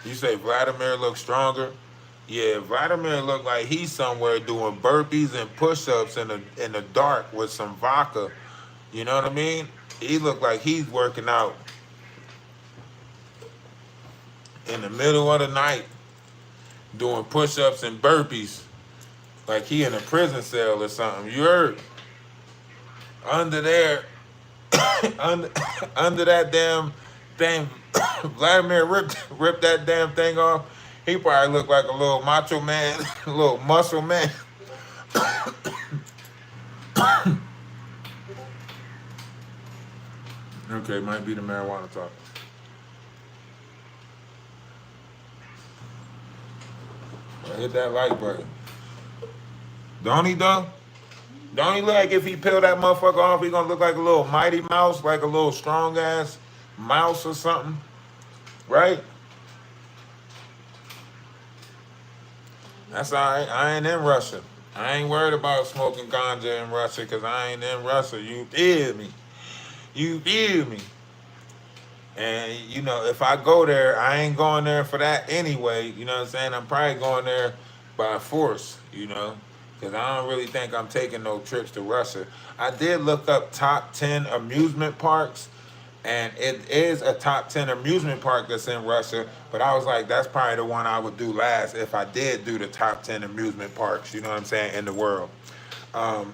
You say Vladimir looks stronger? Yeah, Vladimir looked like he's somewhere doing burpees and push-ups in the dark with some vodka. You know what I mean? He looked like he's working out in the middle of the night, doing push-ups and burpees, like he in a prison cell or something. You heard? Under there, under that damn thing, Vladimir ripped that damn thing off. He probably looked like a little macho man, a little muscle man. Okay, might be the marijuana talk. Well, hit that like button. Don't he though? Don't he look like if he peel that motherfucker off, he gonna look like a little Mighty Mouse, like a little strong ass mouse or something, right? That's all right. I ain't in Russia. I ain't worried about smoking ganja in Russia because I ain't in Russia. You feel me? You feel me? And, you know, if I go there, I ain't going there for that anyway. You know what I'm saying? I'm probably going there by force, you know, because I don't really think I'm taking no trips to Russia. I did look up top 10 amusement parks, and it is a top 10 amusement park that's in Russia, but I was like, that's probably the one I would do last if I did do the top 10 amusement parks, you know what I'm saying, in the world. I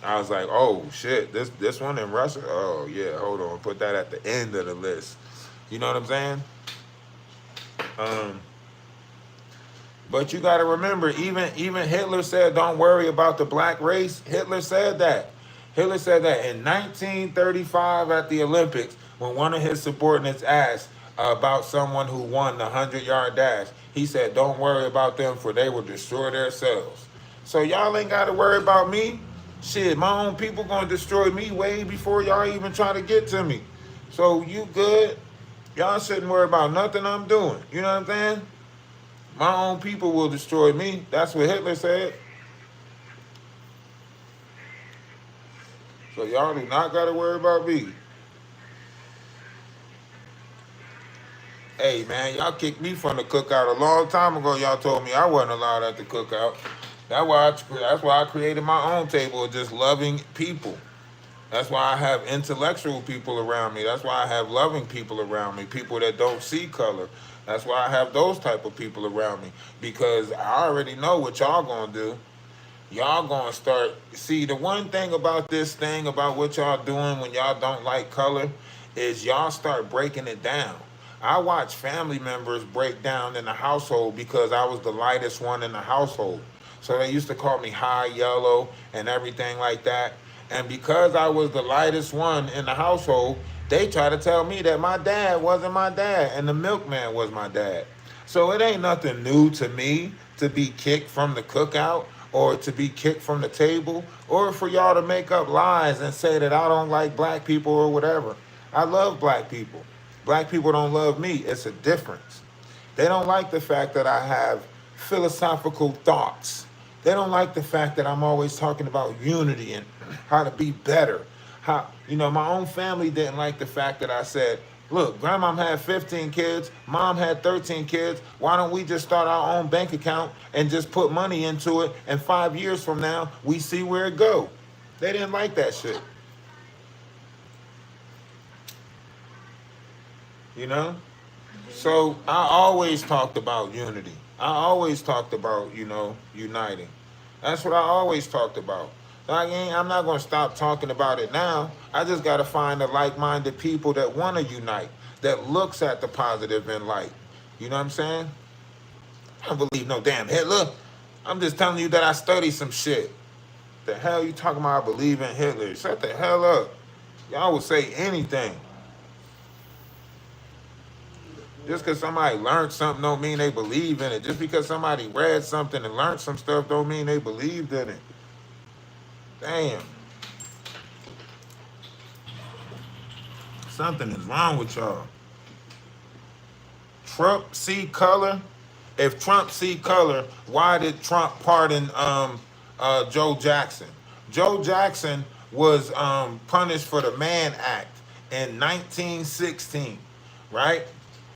was like, oh shit, this one in Russia? Oh yeah, hold on, put that at the end of the list. You know what I'm saying? But you got to remember, even Hitler said, "Don't worry about the black race." Hitler said that. Hitler said that in 1935 at the Olympics, when one of his subordinates asked about someone who won the 100-yard dash, he said, "Don't worry about them, for they will destroy themselves." So y'all ain't got to worry about me. Shit, my own people gonna destroy me way before y'all even try to get to me. So you good? Y'all shouldn't worry about nothing I'm doing. You know what I'm saying? My own people will destroy me. That's what Hitler said. So y'all do not gotta worry about me. Hey man, y'all kicked me from the cookout a long time ago. Y'all told me I wasn't allowed at the cookout. That's why I created my own table of just loving people. That's why I have intellectual people around me. That's why I have loving people around me, people that don't see color. That's why I have those type of people around me, because I already know what y'all gonna do. Y'all gonna start, see, the one thing about this thing, about what y'all doing when y'all don't like color, is y'all start breaking it down. I watch family members break down in the household because I was the lightest one in the household. So they used to call me high yellow and everything like that. And because I was the lightest one in the household, they try to tell me that my dad wasn't my dad and the milkman was my dad. So it ain't nothing new to me to be kicked from the cookout or to be kicked from the table, or for y'all to make up lies and say that I don't like black people or whatever. I love black people. Black people don't love me. It's a difference. They don't like the fact that I have philosophical thoughts. They don't like the fact that I'm always talking about unity and how to be better. How, my own family didn't like the fact that I said, look, grandma had 15 kids, mom had 13 kids. Why don't we just start our own bank account and just put money into it, and 5 years from now, we see where it go? They didn't like that shit. So I always talked about unity. I always talked about, uniting. That's what I always talked about. I'm not going to stop talking about it now. I just got to find the like-minded people that want to unite, that looks at the positive in light. You know what I'm saying? I don't believe no damn Hitler. I'm just telling you that I studied some shit. The hell you talking about I believe in Hitler? Shut the hell up. Y'all will say anything. Just because somebody learned something don't mean they believe in it. Just because somebody read something and learned some stuff don't mean they believed in it. Damn. Something is wrong with y'all. Trump see color? If Trump see color, why did Trump pardon Joe Jackson? Joe Jackson was punished for the Mann Act in 1916, right?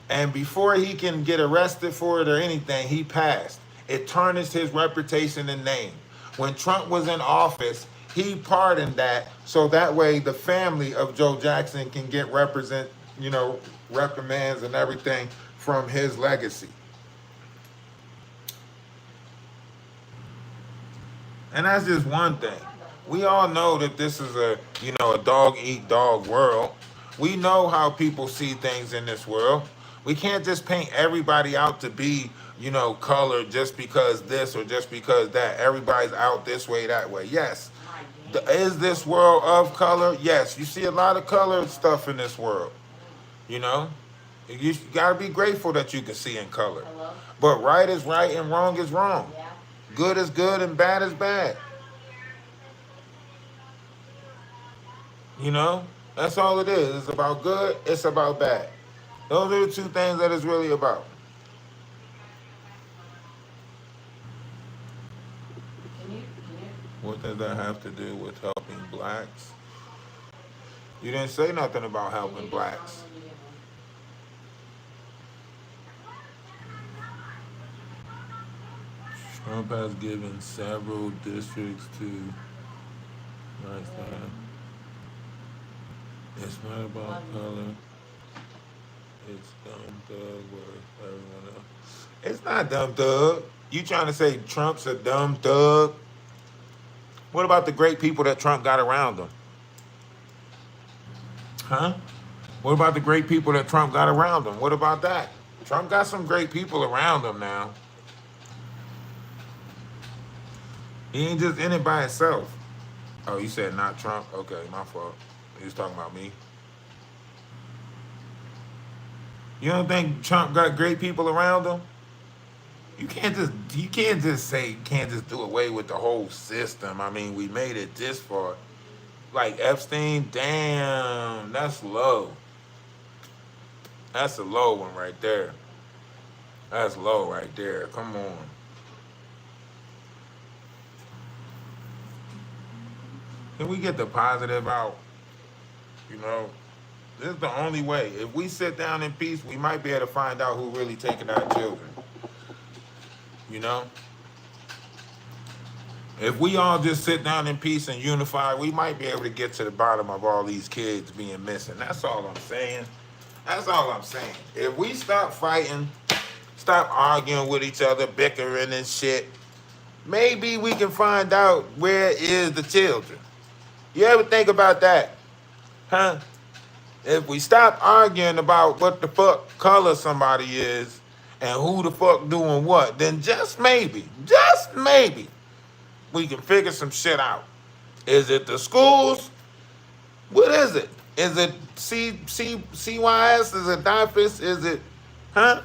And before he can get arrested for it or anything, he passed. It tarnished his reputation and name. When Trump was in office, he pardoned that, so that way the family of Joe Jackson can get reprimands and everything from his legacy. And that's just one thing. We all know that this is a dog-eat-dog world. We know how people see things in this world. We can't just paint everybody out to be, colored just because this or just because that. Everybody's out this way, that way. Yes. Is this world of color? Yes. You see a lot of colored stuff in this world. You got to be grateful that you can see in color. But right is right and wrong is wrong. Good is good and bad is bad. That's all it is. It's about good, it's about bad. Those are the two things that it's really about. What does that have to do with helping blacks? You didn't say nothing about helping blacks. Trump has given several districts to lifestyle. It's not about color. It's dumb thug with everyone else. It's not dumb thug. You trying to say Trump's a dumb thug? What about the great people that Trump got around him? Huh? What about the great people that Trump got around him? What about that? Trump got some great people around him now. He ain't just in it by himself. Oh, you said not Trump? Okay, my fault. He was talking about me. You don't think Trump got great people around him? You can't just say you can't just do away with the whole system. I mean, we made it this far. Like Epstein, damn, that's low. That's a low one right there. That's low right there. Come on. Can we get the positive out? You know, this is the only way. If we sit down in peace, we might be able to find out who really taking our children. You know? If we all just sit down in peace and unify, we might be able to get to the bottom of all these kids being missing. That's all I'm saying. That's all I'm saying. If we stop fighting, stop arguing with each other, bickering and shit, maybe we can find out where is the children. You ever think about that? Huh? If we stop arguing about what the fuck color somebody is and who the fuck doing what, then just maybe, we can figure some shit out. Is it the schools? What is it? Is it CYS? Is it DIFIS? Is it, huh?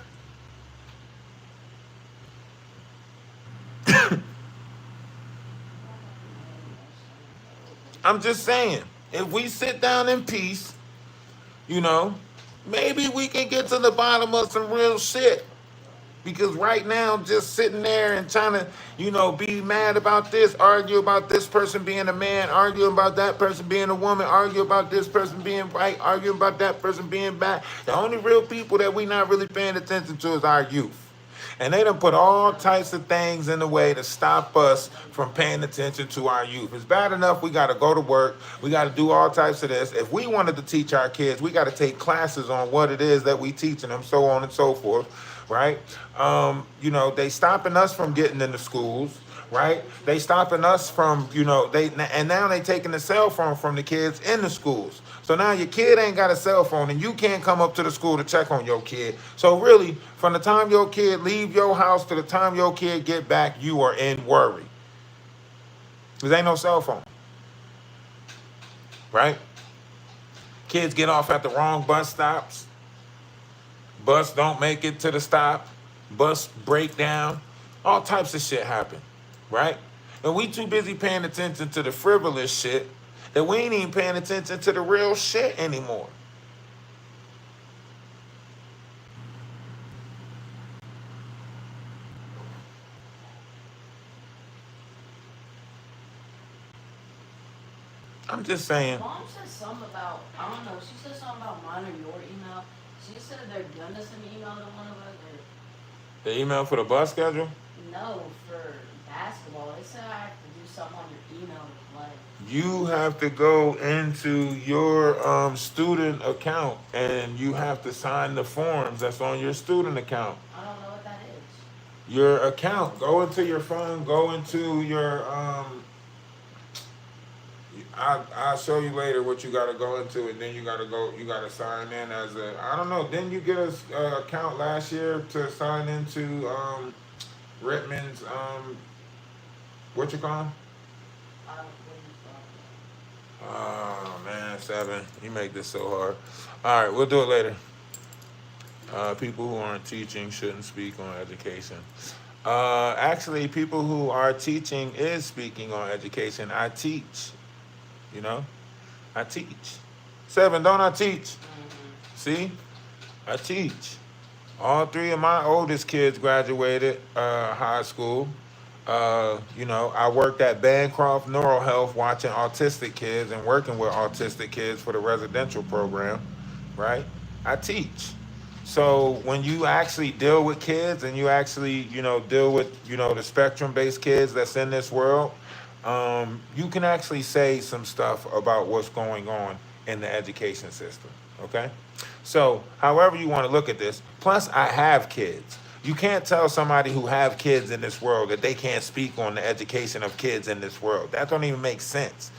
I'm just saying, if we sit down in peace, you know, maybe we can get to the bottom of some real shit. Because right now, just sitting there and trying to, you know, be mad about this, argue about this person being a man, argue about that person being a woman, argue about this person being right, argue about that person being bad. The only real people that we not really paying attention to is our youth. And they done put all types of things in the way to stop us from paying attention to our youth. It's bad enough we got to go to work. We got to do all types of this. If we wanted to teach our kids, we got to take classes on what it is that we teaching them, so on and so forth, right? You know, they stopping us from getting into schools, right? They stopping us from, you know, and now they taking the cell phone from the kids in the schools. So now your kid ain't got a cell phone and you can't come up to the school to check on your kid. So really, from the time your kid leave your house to the time your kid get back, you are in worry. Because ain't no cell phone. Right? Kids get off at the wrong bus stops. Bus don't make it to the stop. Bus break down. All types of shit happen. Right? And we too busy paying attention to the frivolous shit that we ain't even paying attention to the real shit anymore. I'm just saying. Mom said something about, I don't know, she said something about mine or your email. She said they're gonna send an email to one of us. The email for the bus schedule? No, for basketball. They said I have to do something on your email to play. You have to go into your student account and you have to sign the forms that's on your student account. I don't know what that is. Your account. Go into your phone. Go into your I'll show you later what you gotta go into, and then you gotta sign in as a, I don't know, didn't you get a account last year to sign into Rittman's what you call him? I don't what Oh man, 7. You make this so hard. All right, we'll do it later. People who aren't teaching shouldn't speak on education. Actually, people who are teaching is speaking on education. I teach. You know, I teach. 7, don't I teach? See, I teach. All 3 of my oldest kids graduated high school. You know, I worked at Bancroft Neural Health watching autistic kids and working with autistic kids for the residential program, right? I teach. So when you actually deal with kids and you actually, you know, deal with, you know, the spectrum-based kids that's in this world, you can actually say some stuff about what's going on in the education system, okay? So however you want to look at this, plus I have kids. You can't tell somebody who have kids in this world that they can't speak on the education of kids in this world. That don't even make sense.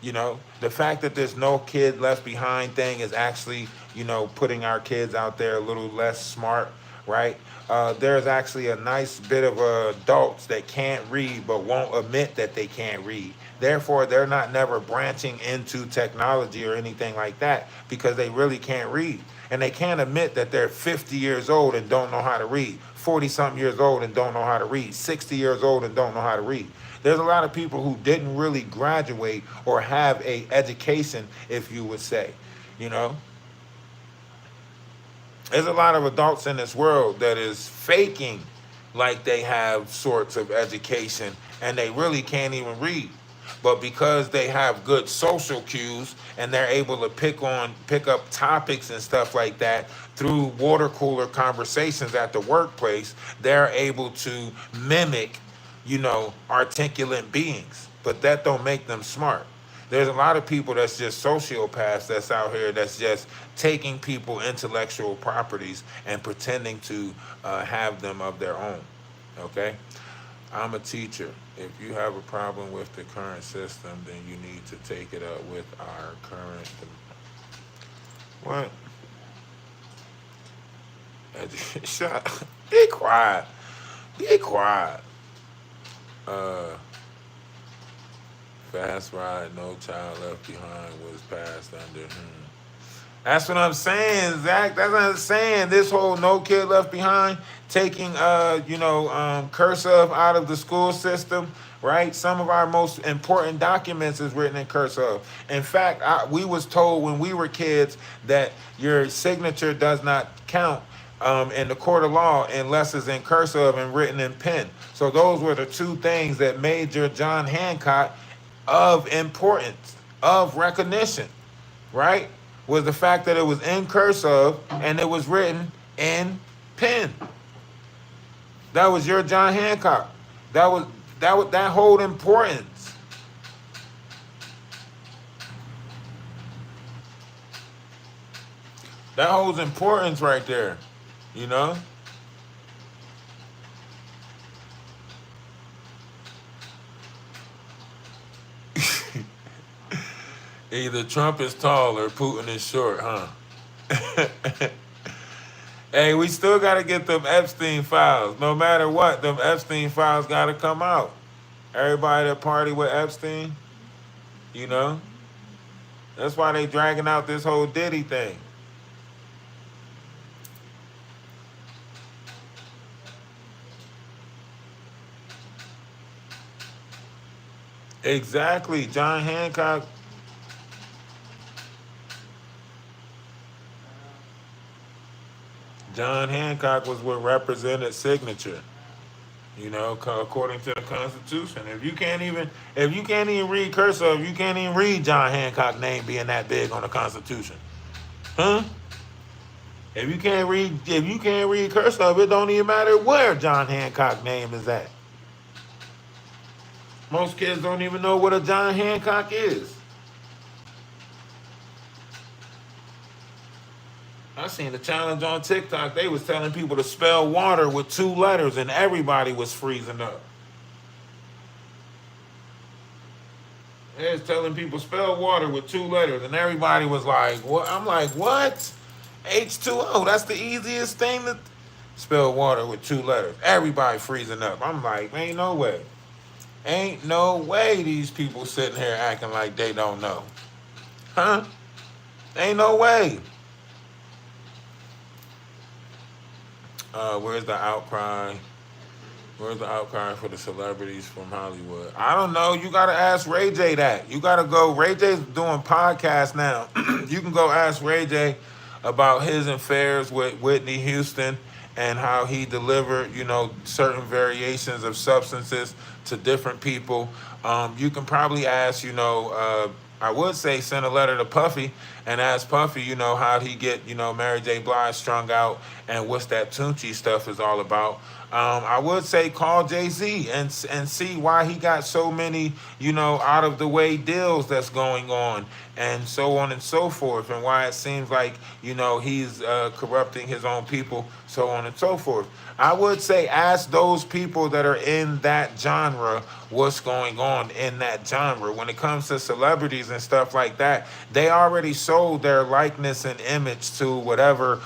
You know, the fact that there's no kid left behind thing is actually, you know, putting our kids out there a little less smart, right? there's actually a nice bit of adults that can't read but won't admit that they can't read. Therefore, they're not never branching into technology or anything like that because they really can't read. And they can't admit that they're 50 years old and don't know how to read, 40-something years old and don't know how to read, 60 years old and don't know how to read. There's a lot of people who didn't really graduate or have a education, if you would say, you know. There's a lot of adults in this world that is faking like they have sorts of education and they really can't even read. But because they have good social cues and they're able to pick up topics and stuff like that through water cooler conversations at the workplace, they're able to mimic, you know, articulate beings. But that don't make them smart. There's a lot of people that's just sociopaths that's out here that's just taking people intellectual properties and pretending to have them of their own, okay? I'm a teacher. If you have a problem with the current system, then you need to take it up with our current... What? Shut up. Be quiet. Be quiet. Fast ride, no child left behind was passed under. That's what I'm saying, Zach. That's what I'm saying. This whole no kid left behind, taking cursive out of the school system, right? Some of our most important documents is written in cursive. In fact, we was told when we were kids that your signature does not count in the court of law unless it's in cursive and written in pen. So those were the two things that made your John Hancock of importance, of recognition, right? Was the fact that it was in cursive and it was written in pen. That was your John Hancock. That hold importance. That holds importance right there, you know? Either Trump is tall or Putin is short, huh? Hey, we still got to get them Epstein files. No matter what, them Epstein files got to come out. Everybody that party with Epstein, you know? That's why they dragging out this whole Diddy thing. Exactly, John Hancock. John Hancock was what represented signature, you know, according to the Constitution. If you can't even read cursive, you can't even read John Hancock's name being that big on the Constitution, huh? If you can't read cursive, it don't even matter where John Hancock's name is at. Most kids don't even know what a John Hancock is. I seen the challenge on TikTok. They was telling people to spell water with 2 letters and everybody was freezing up. They was telling people spell water with 2 letters and everybody was like, what? I'm like, what? H2O, that's the easiest thing to spell water with 2 letters. Everybody freezing up. I'm like, ain't no way. Ain't no way these people sitting here acting like they don't know. Huh? Ain't no way. Where's the outcry? Where's the outcry for the celebrities from Hollywood? I don't know. You got to ask Ray J that. You got to go. Ray J's doing podcasts now. You can go ask Ray J about his affairs with Whitney Houston and how he delivered, you know, certain variations of substances to different people. You can probably ask, you know, I would say send a letter to Puffy and ask Puffy, you know, how'd he get, you know, Mary J. Blige strung out and what's that Tunchi stuff is all about. I would say call Jay-Z and see why he got so many, you know, out of the way deals that's going on and so on and so forth, and why it seems like, you know, he's corrupting his own people, so on and so forth. I would say ask those people that are in that genre what's going on in that genre. When it comes to celebrities and stuff like that, they already sold their likeness and image to whatever,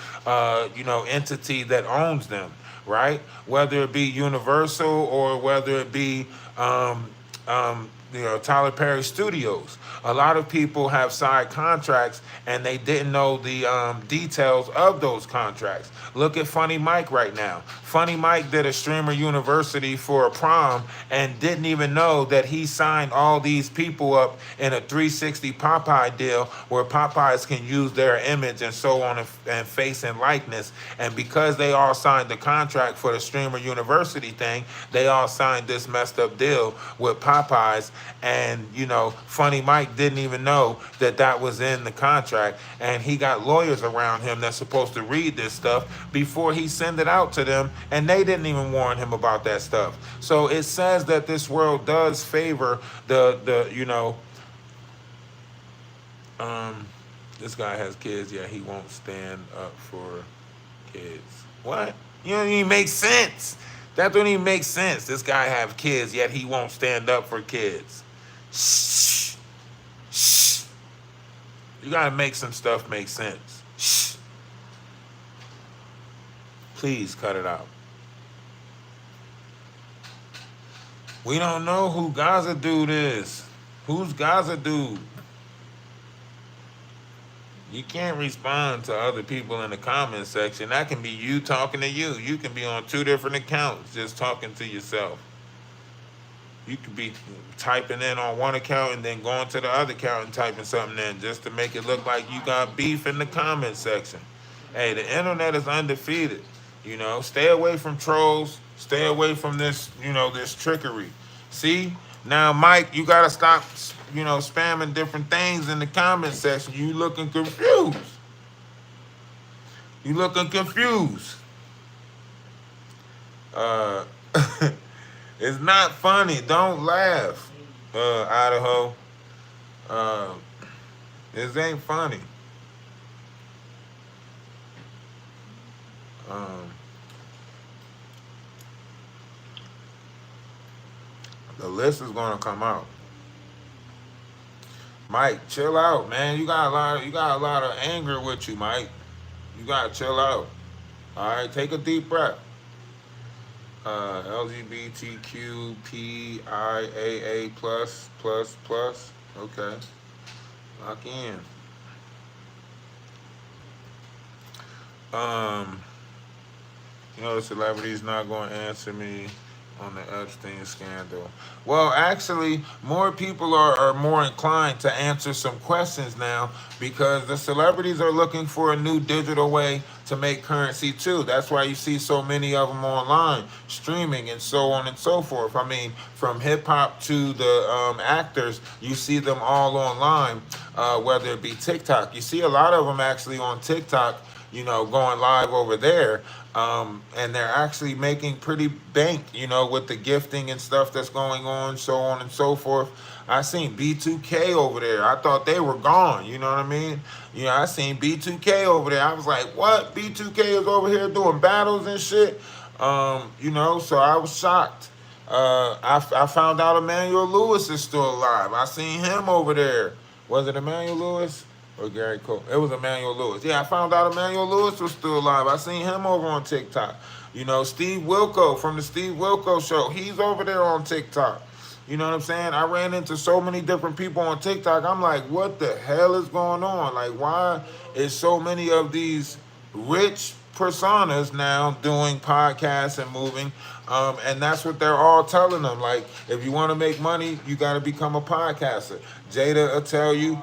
you know, entity that owns them. right? Whether it be Universal or whether it be Tyler Perry Studios. A lot of people have signed contracts and they didn't know the details of those contracts. Look at Funny Mike right now. Funny Mike did a streamer university for a prom and didn't even know that he signed all these people up in a 360 Popeye deal where Popeyes can use their image and so on and face and likeness. And because they all signed the contract for the streamer university thing, they all signed this messed up deal with Popeyes. And, Funny Mike didn't even know that that was in the contract. And he got lawyers around him that's supposed to read this stuff before he send it out to them. And they didn't even warn him about that stuff. So it says that this world does favor this guy has kids, yet he won't stand up for kids. What? You don't even make sense. That don't even make sense. This guy have kids, yet he won't stand up for kids. Shh. Shh. You gotta make some stuff make sense. Shh. Please cut it out. We don't know who Gaza dude is. Who's Gaza dude? You can't respond to other people in the comment section. That can be you talking to you. You can be on 2 different accounts just talking to yourself. You could be typing in on one account and then going to the other account and typing something in just to make it look like you got beef in the comment section. Hey, the internet is undefeated. Stay away from trolls. Stay away from this, this trickery. See? Now, Mike, you got to stop, spamming different things in the comment section. You looking confused. You looking confused. It's not funny. Don't laugh, Idaho. This ain't funny. The list is gonna come out. Mike, chill out, man. You got a lot of anger with you, Mike. You gotta chill out. All right, take a deep breath. LGBTQPIAA plus. Okay, lock in. The celebrity's not gonna answer me on the Epstein scandal. Well, actually, more people are more inclined to answer some questions now because the celebrities are looking for a new digital way to make currency too. That's why you see so many of them online, streaming and so on and so forth. I mean, from hip hop to the actors, you see them all online, whether it be TikTok. You see a lot of them actually on TikTok, going live over there. And they're actually making pretty bank, with the gifting and stuff that's going on, so on and so forth. I seen B2K over there. I thought they were gone, you know what I mean? I seen B2K over there. I was like, what? B2K is over here doing battles and shit? So I was shocked. I found out Emmanuel Lewis is still alive. I seen him over there. Was it Emmanuel Lewis? Or Gary Cole? It was Emmanuel Lewis. Yeah, I found out Emmanuel Lewis was still alive. I seen him over on TikTok. Steve Wilco from the Steve Wilco Show. He's over there on TikTok. You know what I'm saying? I ran into so many different people on TikTok. I'm like, what the hell is going on? Like, why is so many of these rich personas now doing podcasts and moving? And that's what they're all telling them. Like, if you want to make money, you got to become a podcaster. Jada will tell you.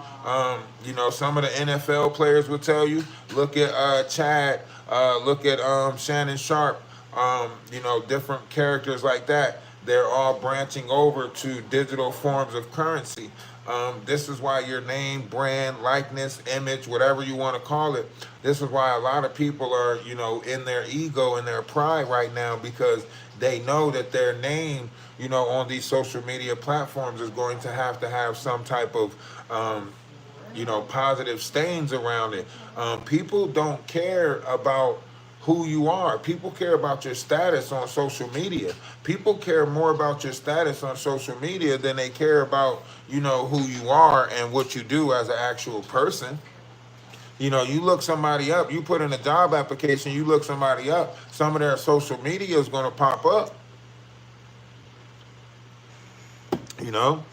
Some of the NFL players will tell you. Look at Chad. Look at Shannon Sharp. Different characters like that. They're all branching over to digital forms of currency. This is why your name, brand, likeness, image, whatever you want to call it, this is why a lot of people are, in their ego and their pride right now because they know that their name, on these social media platforms is going to have some type of, positive stains around it. People don't care about who you are. People care about your status on social media. People care more about your status on social media than they care about, who you are and what you do as an actual person. You know, you look somebody up, you put in a job application, you look somebody up, some of their social media is going to pop up. You know?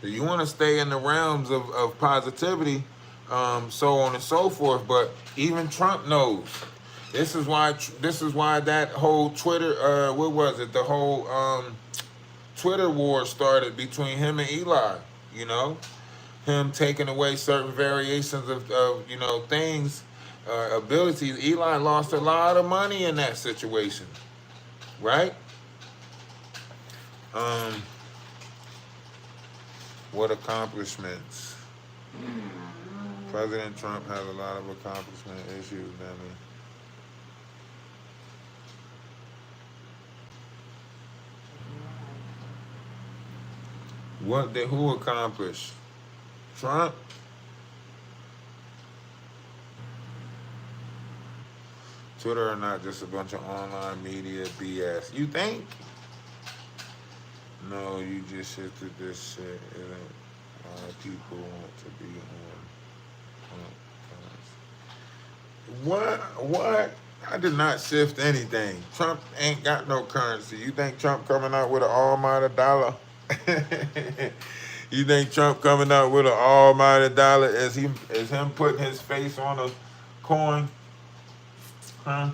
You want to stay in the realms of positivity, so on and so forth. But even Trump knows. This is why that whole Twitter, what was it? The whole Twitter war started between him and Eli. You know, him taking away certain variations of you know, things, abilities. Eli lost a lot of money in that situation, right? What accomplishments? President Trump has a lot of accomplishment issues, Demi. What did who accomplish? Trump? Twitter are not just a bunch of online media BS. You think? No, you just shifted this shit. Isn't why people want to be on. What? I did not shift anything. Trump ain't got no currency. You think Trump coming out with an almighty dollar? You think Trump coming out with an almighty dollar is him putting his face on a coin? Huh?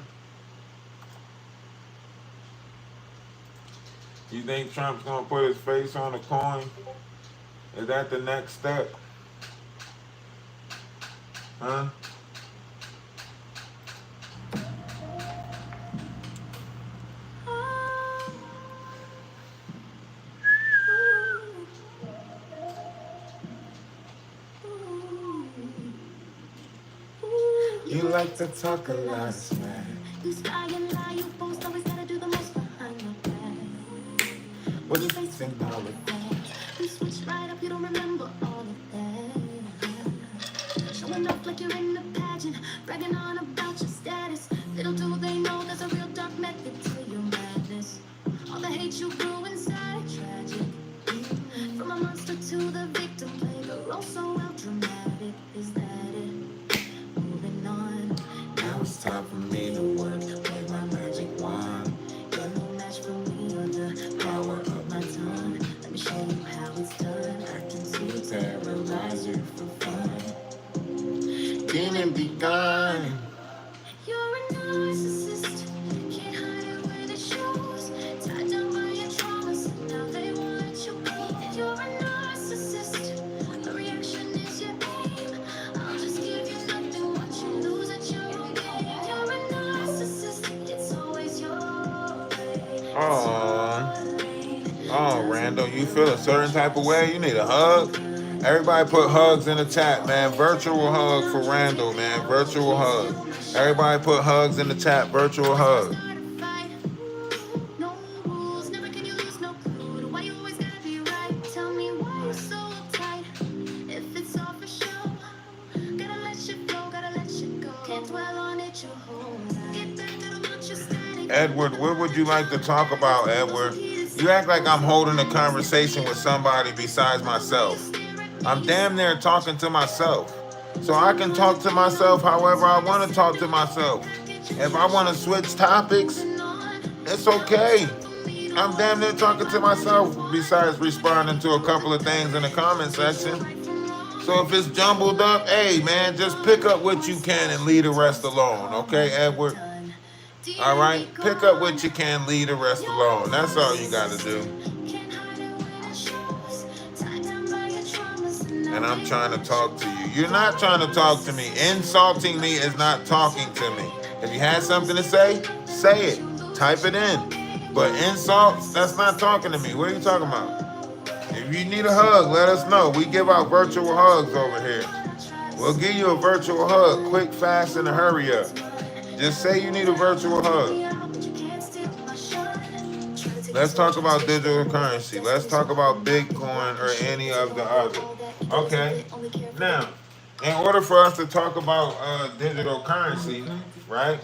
You think Trump's gonna put his face on a coin? Is that the next step? Huh? You like to talk a lot, man. You spy and lie, you boast, always gotta do the most behind your back. What do you think all of that? You switch right up, you don't remember all of that. Showing off like you're in a pageant, bragging on about your status. Little do they know there's a real dark method to your madness. All the hate you grew inside, tragic. From a monster to the victim, playing a role so well dramatic. Is that it? Moving on. Now it's time for me to work, play my magic wand. You're no match for me or the power of my tongue. Let me show you how it's done. I can see terrorize you for fun. Demon be gone. You're a narcissist. Can't hide it when it shows. Tied down by your traumas, and now they want you go. You're a narcissist. The reaction is your aim. I'll just give you nothing. Watch you lose at your own game. You're a narcissist. It's always your way. Oh, Randall, you feel a certain type of way? You need a hug? Everybody put hugs in the chat, man. Virtual hug for Randall, man. Virtual hug. Everybody put hugs in the chat. Virtual hug. No rules, never can you lose, no clue. Why you always gotta be right? Tell me why you're so uptight. If it's all for show, gotta let you go, gotta let you go. Can't dwell on it your whole life. Get back, I don't want you standing. Edward, what would you like to talk about, Edward? You act like I'm holding a conversation with somebody besides myself. I'm damn near talking to myself. So I can talk to myself however I want to talk to myself. If I want to switch topics, it's okay. I'm damn near talking to myself besides responding to a couple of things in the comment section. So if it's jumbled up, hey man, just pick up what you can and leave the rest alone. Okay, Edward? All right? Pick up what you can, leave the rest alone. That's all you got to do. And I'm trying to talk to you. You're not trying to talk to me. Insulting me is not talking to me. If you had something to say it. Type it in. But insults, that's not talking to me. What are you talking about? If you need a hug, let us know. We give out virtual hugs over here. We'll give you a virtual hug. Quick, fast, and a hurry up. Just say you need a virtual hug. Let's talk about digital currency. Let's talk about Bitcoin or any of the other. Okay. Now, in order for us to talk about digital currency, right?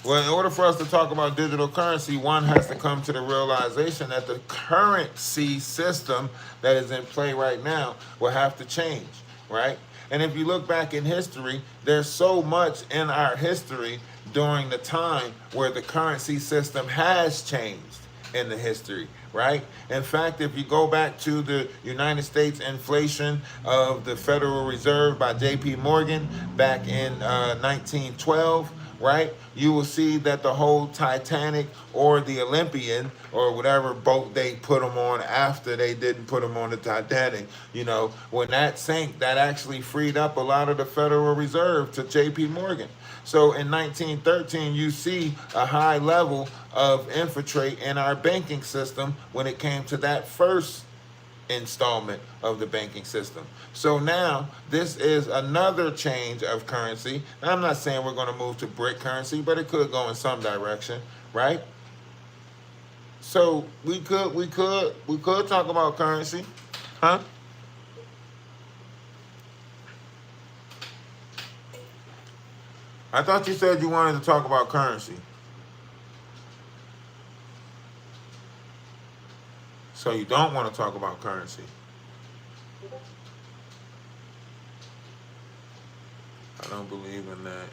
Well, in order for us to talk about digital currency, one has to come to the realization that the currency system that is in play right now will have to change, right? And if you look back in history, there's so much in our history during the time where the currency system has changed in the history, right? In fact, if you go back to the United States inflation of the Federal Reserve by J.P. Morgan back in 1912, right? You will see that the whole Titanic or the Olympian or whatever boat they put them on after they didn't put them on the Titanic, you know, when that sank, that actually freed up a lot of the Federal Reserve to J.P. Morgan. So in 1913, you see a high level of infiltrate in our banking system when it came to that first installment of the banking system. So now this is another change of currency. Now, I'm not saying we're going to move to brick currency, but it could go in some direction, right? So we could talk about currency, huh? I thought you said you wanted to talk about currency. So you don't want to talk about currency. I don't believe in that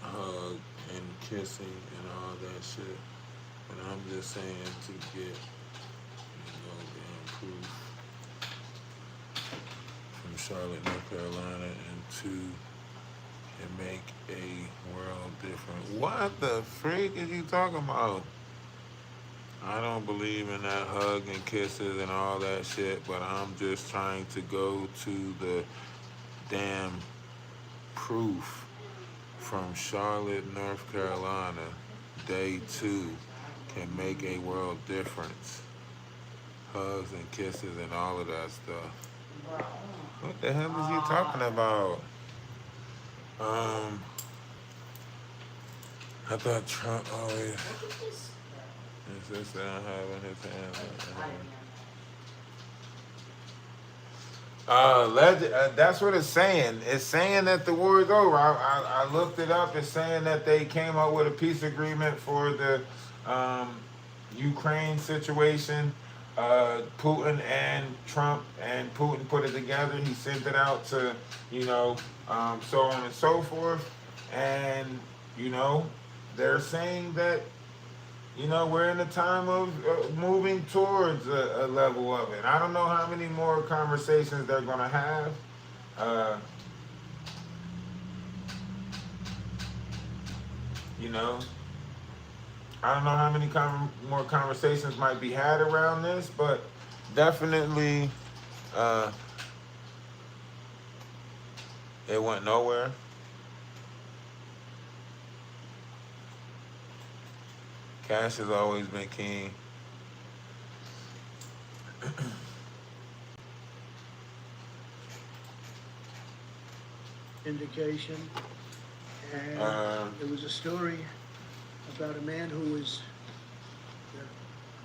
hug and kissing and all that shit. And I'm just saying to get, the proof from Charlotte, North Carolina, and to make a world different. What the freak is you talking about? I don't believe in that hug and kisses and all that shit, but I'm just trying to go to the damn proof from Charlotte, North Carolina. Day 2 can make a world difference. Hugs and kisses and all of that stuff. What the hell is he talking about? I thought Trump always. Is this having his hands? That's what it's saying. It's saying that the war is over. I looked it up. It's saying that they came up with a peace agreement for the Ukraine situation. Putin and Trump and Putin put it together. He sent it out to, so on and so forth. And, they're saying that, we're in a time of moving towards a level of it. I don't know how many more conversations they're going to have. I don't know how many more conversations might be had around this, but definitely it went nowhere. Cash has always been king. Indication, and there was a story about a man who was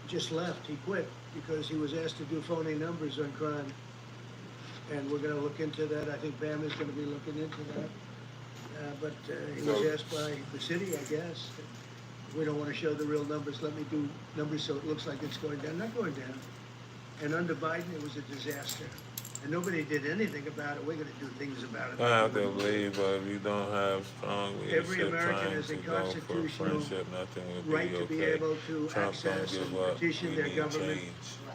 just left. He quit because he was asked to do phony numbers on crime, and we're going to look into that. I think Bam is going to be looking into that. But he was asked by the city, I guess, we don't want to show the real numbers. Let me do numbers so it looks like it's going down. Not going down. And under Biden, it was a disaster. And nobody did anything about it. We're going to do things about it. I have to believe, but if you don't have strong leadership, every American has a constitutional right to be able to access and petition their government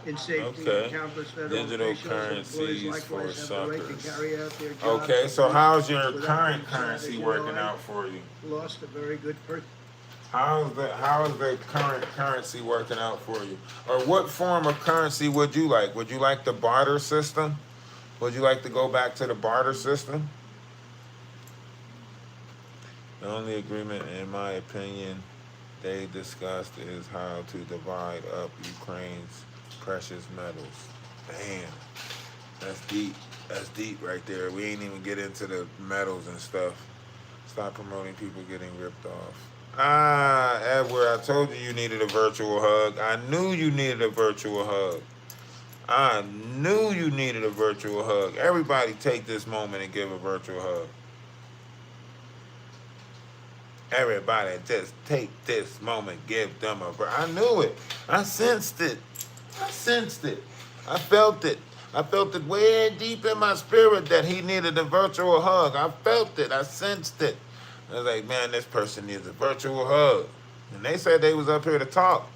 in safety. And countless federal digital officials currencies for likewise have the right to suckers. carry out their jobs. Okay, so how's your without current being currency charged. working out for you? Lost a very good person. How is the current currency working out for you? Or what form of currency would you like? Would you like the barter system? Would you like to go back to the barter system? The only agreement, in my opinion, they discussed is how to divide up Ukraine's precious metals. Damn, that's deep. That's deep right there. We ain't even get into the metals and stuff. Stop promoting people getting ripped off. Edward, I told you needed a virtual hug. I knew you needed a virtual hug. I knew you needed a virtual hug. Everybody take this moment and give a virtual hug. Everybody just take this moment, give them a I knew it. I sensed it. I sensed it. I felt it. I felt it way deep in my spirit that he needed a virtual hug. I felt it. I sensed it. I was like, man, this person needs a virtual hug. And they said they was up here to talk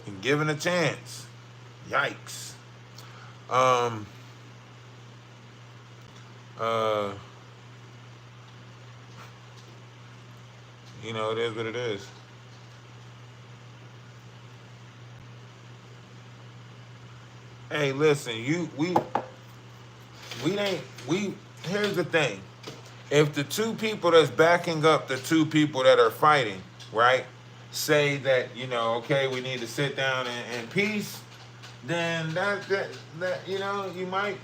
and given a chance. Yikes. You know, it is what it is. Hey, listen, here's the thing. If the two people that's backing up the two people that are fighting, right, say that, you know, okay, we need to sit down in peace, then that you know, you might,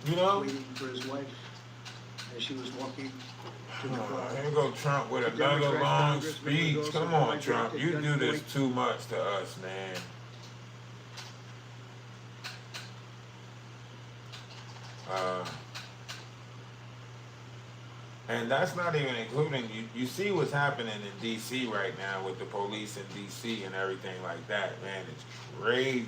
you know. Waiting for his wife as she was walking to the car. Here go Trump with another Democrat long congressman speech. was also Come on, hijacked Trump. at You do this gunpoint. too much to us, man. And that's not even including, you see what's happening in D.C. right now with the police in D.C. and everything like that, man. It's crazy.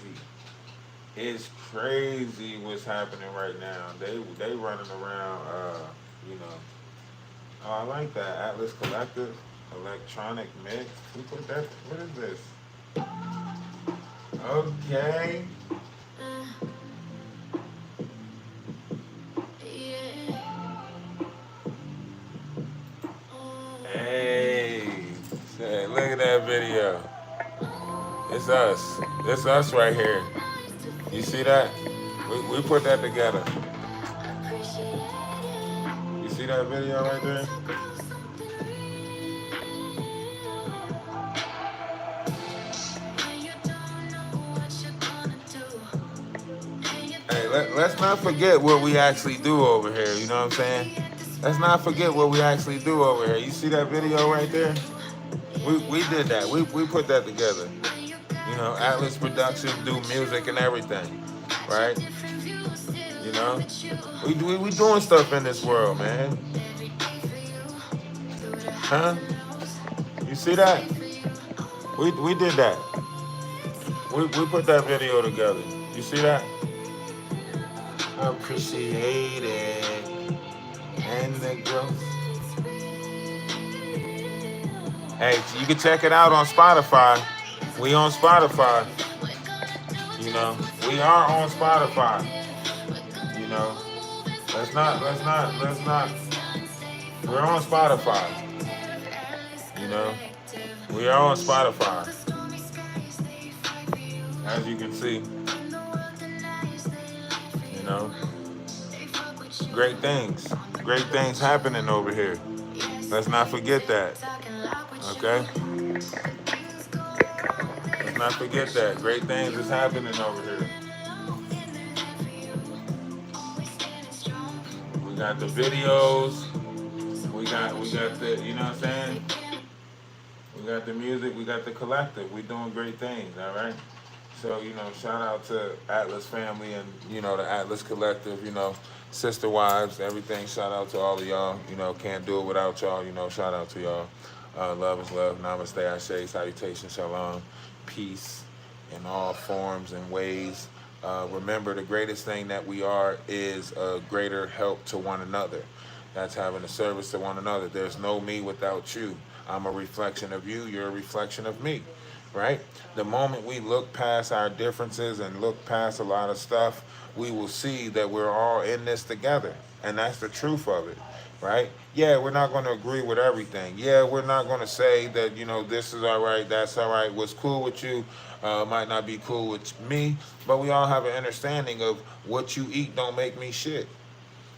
It's crazy what's happening right now. They running around, you know. Oh, I like that. Atlas Collective, electronic mix. Who put that? What is this? Okay. Hey, say, look at that video. It's us. It's us right here. You see that? We put that together. You see that video right there? Hey, let's not forget what we actually do over here. You know what I'm saying? Let's not forget what we actually do over here. You see that video right there? We did that. We put that together. You know, Atlas Productions do music and everything, right? You know, we doing stuff in this world, man. Huh? You see that? We did that. We put that video together. You see that? I appreciate it. And the growth. Hey, you can check it out on Spotify. We on Spotify. You know, we are on Spotify. You know, let's not. We're on Spotify. You know, we are on Spotify. As you can see, you know, great things happening over here. Let's not forget that. Okay? Let's not forget that. Great things is happening over here. We got the videos. We got the, you know what I'm saying? We got the music. We got the collective. We doing great things, all right? So, you know, shout out to Atlas family and, you know, the Atlas Collective, you know, sister wives, everything. Shout out to all of y'all. You know, can't do it without y'all. You know, shout out to y'all. Love is love. Namaste, Ashe, salutation, shalom, peace in all forms and ways. Remember, the greatest thing that we are is a greater help to one another. That's having a service to one another. There's no me without you. I'm a reflection of you. You're a reflection of me, right? The moment we look past our differences and look past a lot of stuff, we will see that we're all in this together. And that's the truth of it, right? Yeah, we're not going to agree with everything. Yeah, we're not going to say that, you know, this is all right, that's all right. What's cool with you might not be cool with me, but we all have an understanding of what you eat don't make me shit,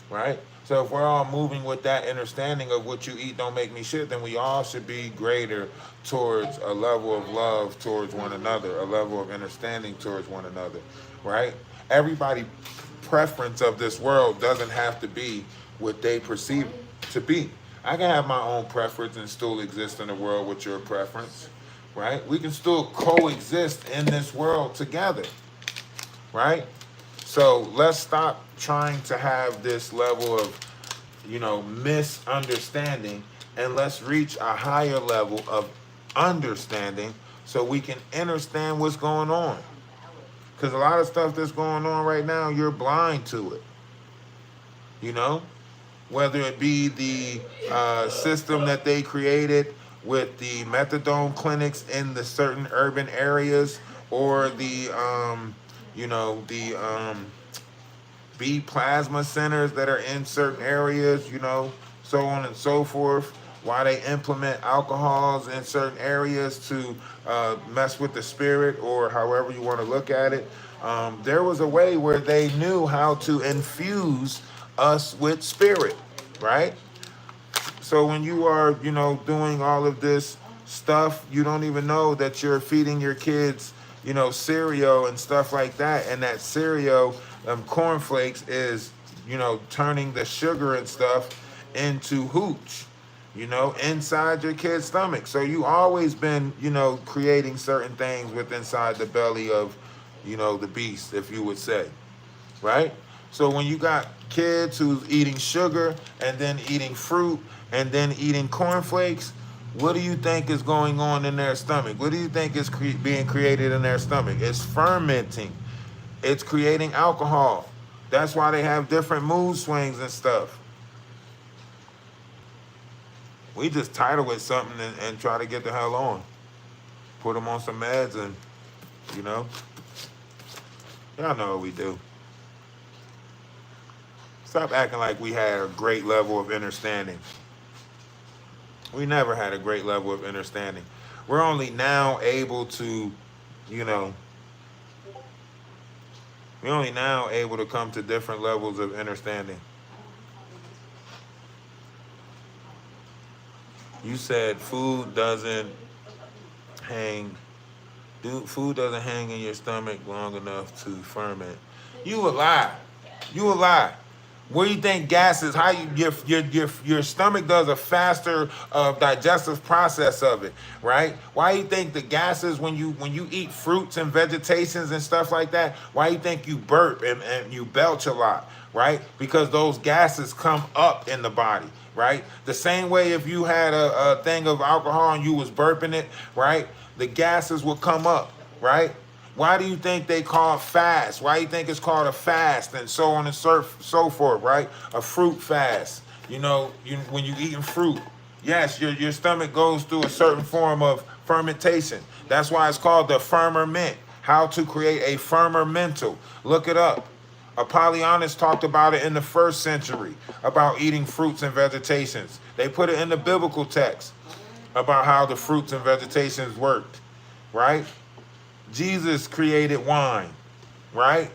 right? So if we're all moving with that understanding of what you eat don't make me shit, then we all should be greater towards a level of love towards one another, a level of understanding towards one another, right? Everybody's preference of this world doesn't have to be what they perceive to be. I can have my own preference and still exist in the world with your preference, right? We can still coexist in this world together, right? So let's stop trying to have this level of, you know, misunderstanding, and let's reach a higher level of understanding so we can understand what's going on, Because a lot of stuff that's going on right now, you're blind to it. You know? Whether it be the system that they created with the methadone clinics in the certain urban areas, or the, B plasma centers that are in certain areas, so on and so forth. Why they implement alcohols in certain areas to mess with the spirit, or however you want to look at it. There was a way where they knew how to infuse us with spirit, right? So when you are, doing all of this stuff, you don't even know that you're feeding your kids, cereal and stuff like that. And that cereal, cornflakes, is, turning the sugar and stuff into hooch, inside your kid's stomach. So you always been, creating certain things with inside the belly of, the beast, if you would say, right? So when you got kids who's eating sugar and then eating fruit and then eating cornflakes, what do you think is going on in their stomach? What do you think is being created in their stomach? It's fermenting. It's creating alcohol. That's why they have different mood swings and stuff. We just title it something and try to get the hell on. Put them on some meds and, y'all know what we do. Stop acting like we had a great level of understanding. We never had a great level of understanding. We're only now able to, we're only now able to come to different levels of understanding. You said food doesn't hang in your stomach long enough to ferment. You a lie. You a lie. Where do you think gas is? How your stomach does a faster digestive process of it, right? Why do you think the gases when you eat fruits and vegetations and stuff like that? Why do you think you burp and you belch a lot, right? Because those gases come up in the body, right? The same way if you had a thing of alcohol and you was burping it, right? The gases will come up, right? Why do you think they call it fast? Why do you think it's called a fast and so on and so forth, right? A fruit fast. When you're eating fruit, yes, your stomach goes through a certain form of fermentation. That's why it's called the firmament. How to create a firmamental. Look it up. Apollonius talked about it in the 1st century, about eating fruits and vegetations. They put it in the biblical text about how the fruits and vegetations worked, right? Jesus created wine, right?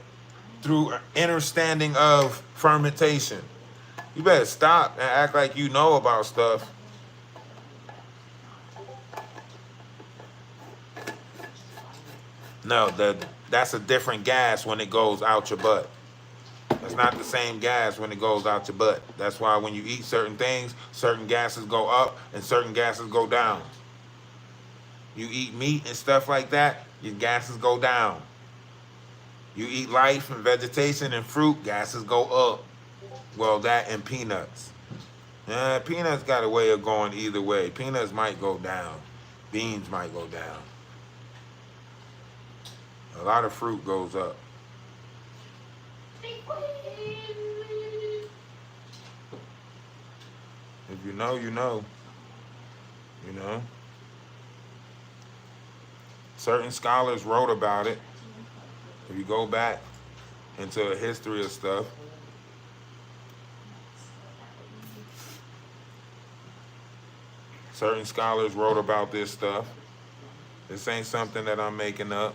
Through understanding of fermentation. You better stop and act like you know about stuff. No, that's a different gas when it goes out your butt. It's not the same gas when it goes out your butt. That's why when you eat certain things, certain gases go up and certain gases go down. You eat meat and stuff like that, your gases go down. You eat life and vegetation and fruit, gases go up. Well, that and peanuts. Peanuts got a way of going either way. Peanuts might go down. Beans might go down. A lot of fruit goes up. If you know, you know. Certain scholars wrote about it. If you go back into the history of stuff, certain scholars wrote about this stuff. This ain't something that I'm making up.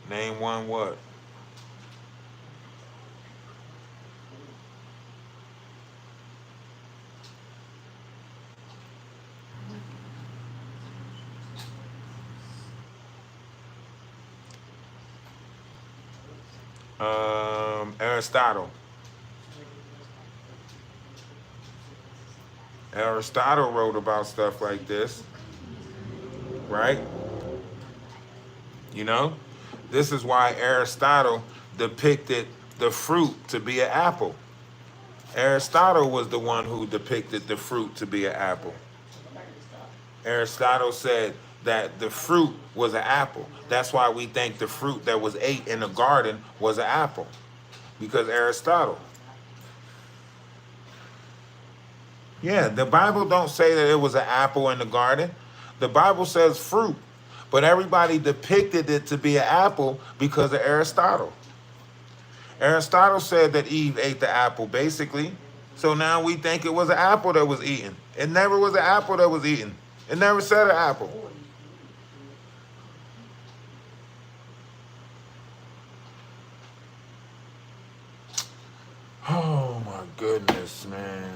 Name one what? Aristotle. Aristotle wrote about stuff like this, right? This is why Aristotle depicted the fruit to be an apple. Aristotle was the one who depicted the fruit to be an apple. Aristotle said that the fruit was an apple. That's why we think the fruit that was ate in the garden was an apple, because Aristotle. Yeah, the Bible don't say that it was an apple in the garden. The Bible says fruit, but everybody depicted it to be an apple because of Aristotle. Aristotle said that Eve ate the apple, basically. So now we think it was an apple that was eaten. It never was an apple that was eaten. It never said an apple. Oh my goodness, man.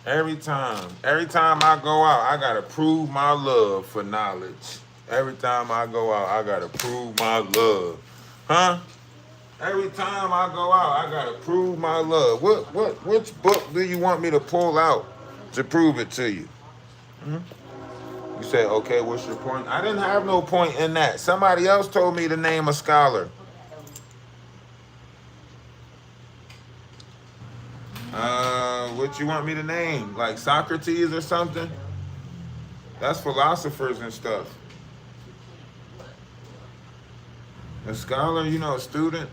Every time I go out, I gotta prove my love for knowledge. Every time I go out, I gotta prove my love. Huh? Every time I go out, I gotta prove my love. Which book do you want me to pull out to prove it to you? Hmm? You say, okay, what's your point? I didn't have no point in that. Somebody else told me to name a scholar. What you want me to name? Like Socrates or something? That's philosophers and stuff. A scholar, you know, a student.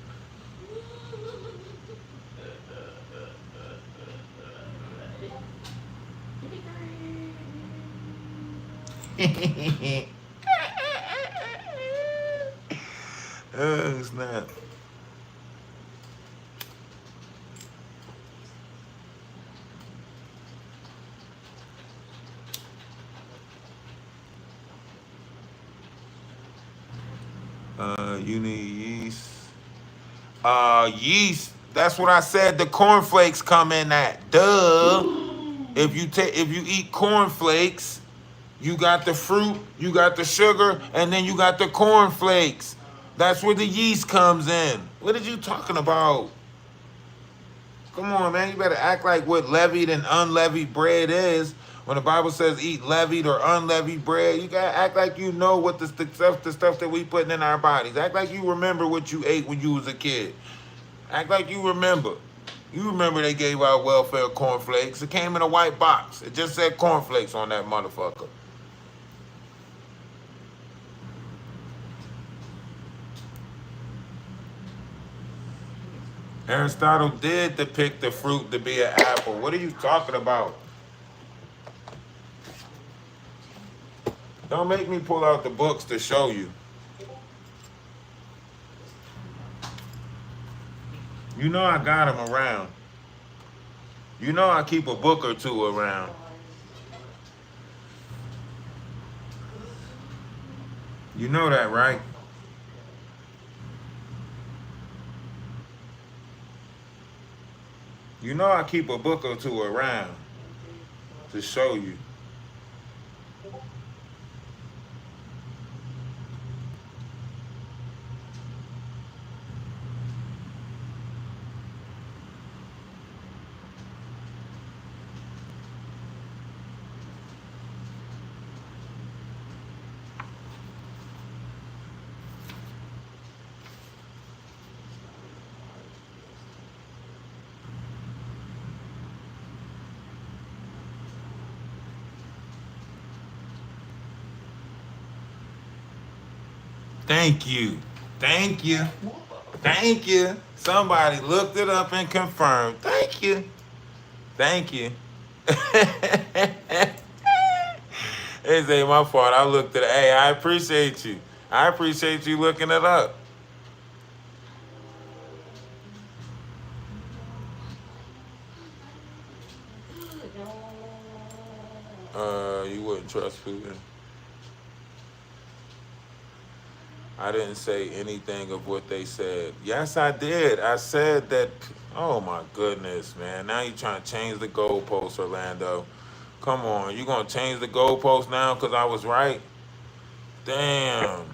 Oh, snap. You need yeast. Yeast. That's what I said. The cornflakes come in that. Duh. If you eat cornflakes, you got the fruit, you got the sugar, and then you got the cornflakes. That's where the yeast comes in. What are you talking about? Come on, man. You better act like what leavened and unleavened bread is. When the Bible says eat leavened or unleavened bread, you gotta act like you know what the stuff that we putting in our bodies. Act like you remember what you ate when you was a kid. Act like you remember. You remember they gave out welfare cornflakes. It came in a white box. It just said cornflakes on that motherfucker. Aristotle did depict the fruit to be an apple. What are you talking about? Don't make me pull out the books to show you. You know I got them around. You know I keep a book or two around. You know that, right? You know I keep a book or two around to show you. Thank you. Thank you. Thank you. Somebody looked it up and confirmed. Thank you. Thank you. It ain't my fault. I looked at it. Hey, I appreciate you. I appreciate you looking it up. You wouldn't trust Putin. I didn't say anything of what they said. Yes, I did. I said that. Oh my goodness, man. Now you're trying to change the goalposts, Orlando. Come on. You gonna change the goalposts now because I was right? Damn.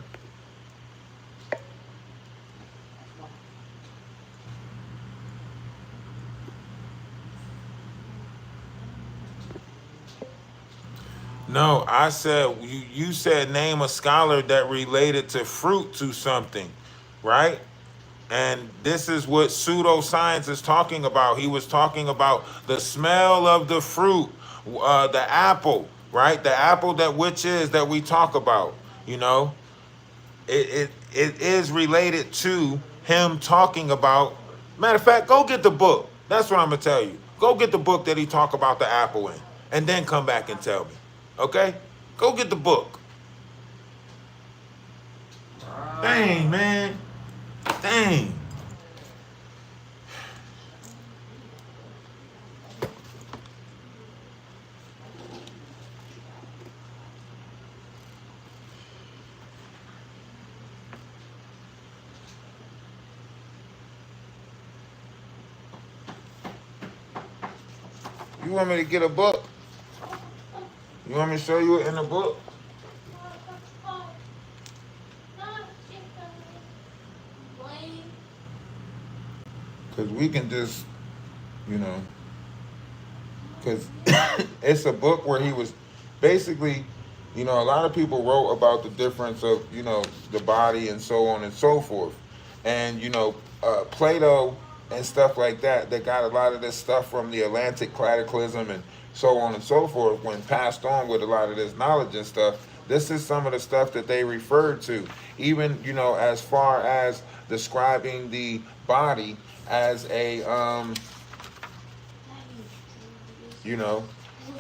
No, I said, you said name a scholar that related to fruit to something, right? And this is what pseudoscience is talking about. He was talking about the smell of the fruit, the apple. right? The apple that which is that we talk about, you know, it is related to him talking about. Matter of fact, go get the book. That's what I'm gonna tell you. Go get the book that he talk about the apple in, and then come back and tell me. Okay? Go get the book. Dang, man. Dang. You want me to get a book? You want me to show you it in the book? Because we can just, you know, because it's a book where he was basically, you know, a lot of people wrote about the difference of, you know, the body and so on and so forth. And, you know, Plato and stuff like that, they got a lot of this stuff from the Atlantic cataclysm and so on and so forth, when passed on with a lot of this knowledge and stuff. This is some of the stuff that they referred to, even, you know, as far as describing the body as a, you know,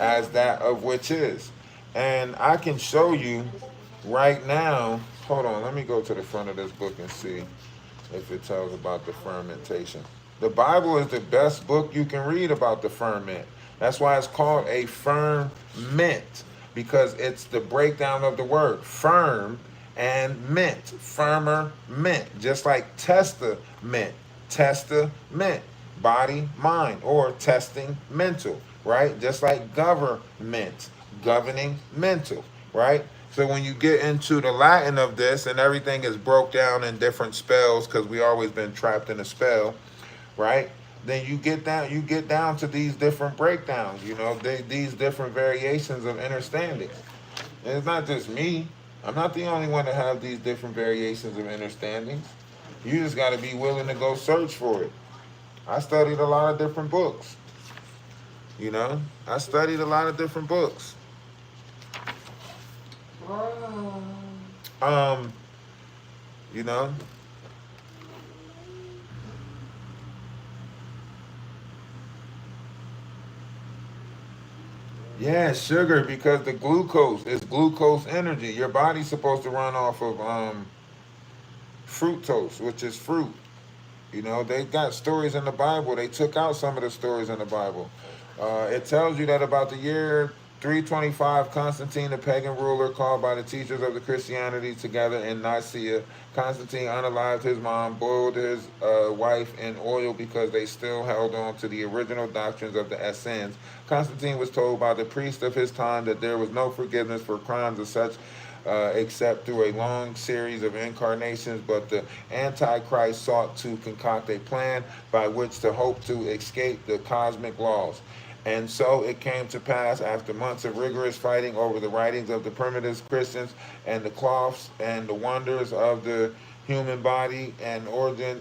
as that of which is. And I can show you right now, hold on, let me go to the front of this book and see if it tells about the fermentation. The Bible is the best book you can read about the ferment. That's why it's called a ferment, because it's the breakdown of the word firm and mint, firmer mint, just like testament, body, mind, or testing mental, right? Just like government, governing mental, right? So when you get into the Latin of this, and everything is broke down in different spells, because we always been trapped in a spell, right? Then you get down to these different breakdowns, you know, these different variations of understanding. And it's not just me. I'm not the only one to have these different variations of understandings. You just got to be willing to go search for it. I studied a lot of different books. You know, I studied a lot of different books. You know, yeah, sugar, because the glucose is glucose energy. Your body's supposed to run off of fructose, which is fruit. You know, they got stories in the Bible. They took out some of the stories in the Bible. It tells you that about the year 325, Constantine, the pagan ruler called by the teachers of the Christianity together in Nicaea, Constantine unalived his mom, boiled his wife in oil because they still held on to the original doctrines of the Essenes. Constantine was told by the priest of his time that there was no forgiveness for crimes of such except through a long series of incarnations, but the Antichrist sought to concoct a plan by which to hope to escape the cosmic laws. And so it came to pass, after months of rigorous fighting over the writings of the primitive Christians and the cloths and the wonders of the human body and origin,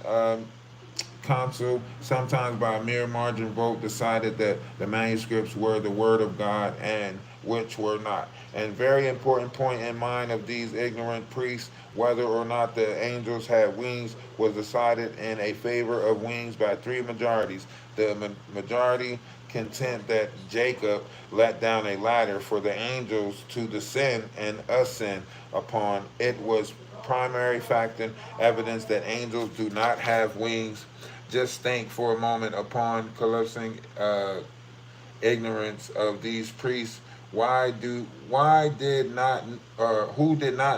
council, sometimes by a mere margin vote, decided that the manuscripts were the word of God and which were not. And very important point in mind of these ignorant priests, whether or not the angels had wings, was decided in a favor of wings by 3 majorities. The majority content that Jacob let down a ladder for the angels to descend and ascend upon. It was primary factor evidence that angels do not have wings. Just think for a moment upon collapsing ignorance of these priests. Who did not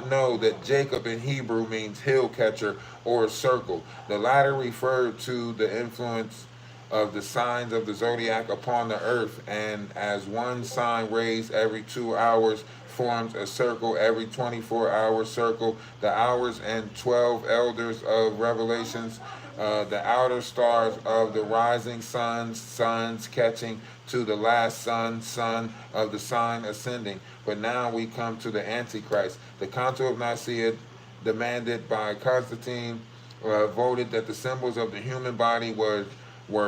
know that Jacob in Hebrew means hill catcher or circle? The latter referred to the influence of the signs of the zodiac upon the earth, and as one sign raised every 2 hours forms a circle every 24-hour circle. The hours and 12 elders of Revelations, the outer stars of the rising suns catching to the last sun of the sign ascending. But now we come to the Antichrist. The Council of Nicaea, demanded by Constantine, voted that the symbols of the human body were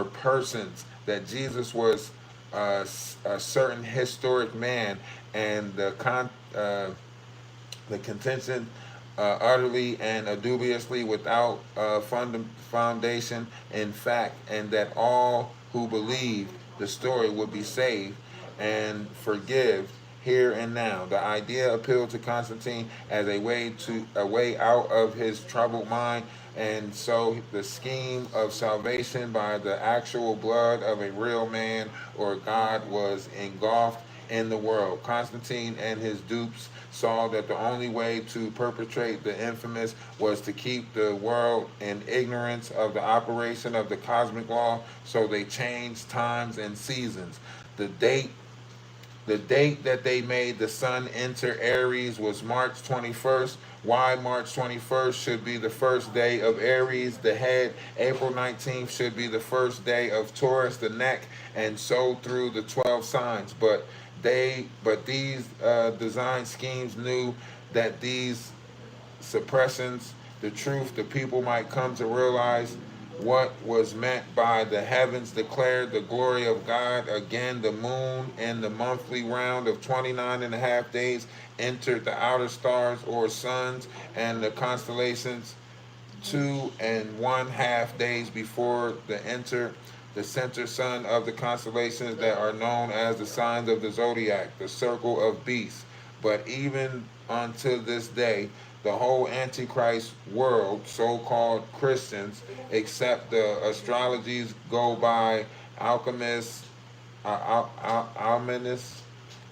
persons, that Jesus was a certain historic man, and the contention utterly and dubiously without foundation in fact, and that all who believed the story would be saved and forgive here and now. The idea appealed to Constantine as a way out of his troubled mind, and so the scheme of salvation by the actual blood of a real man or God was engulfed in the world. Constantine and his dupes saw that the only way to perpetrate the infamous was to keep the world in ignorance of the operation of the cosmic law, so they changed times and seasons. The date that they made the sun enter Aries was March 21st. Why March 21st should be the first day of Aries, the head. April 19th should be the first day of Taurus, the neck, and so through the 12 signs. But these design schemes knew that these suppressions, the truth, the people might come to realize what was meant by the heavens declared the glory of God. Again, the moon in the monthly round of 29 and a half days entered the outer stars or suns and the constellations 2.5 days before the center sun of the constellations that are known as the signs of the zodiac, the circle of beasts. But even unto this day, the whole Antichrist world, so-called Christians, except the astrologies go by alchemists,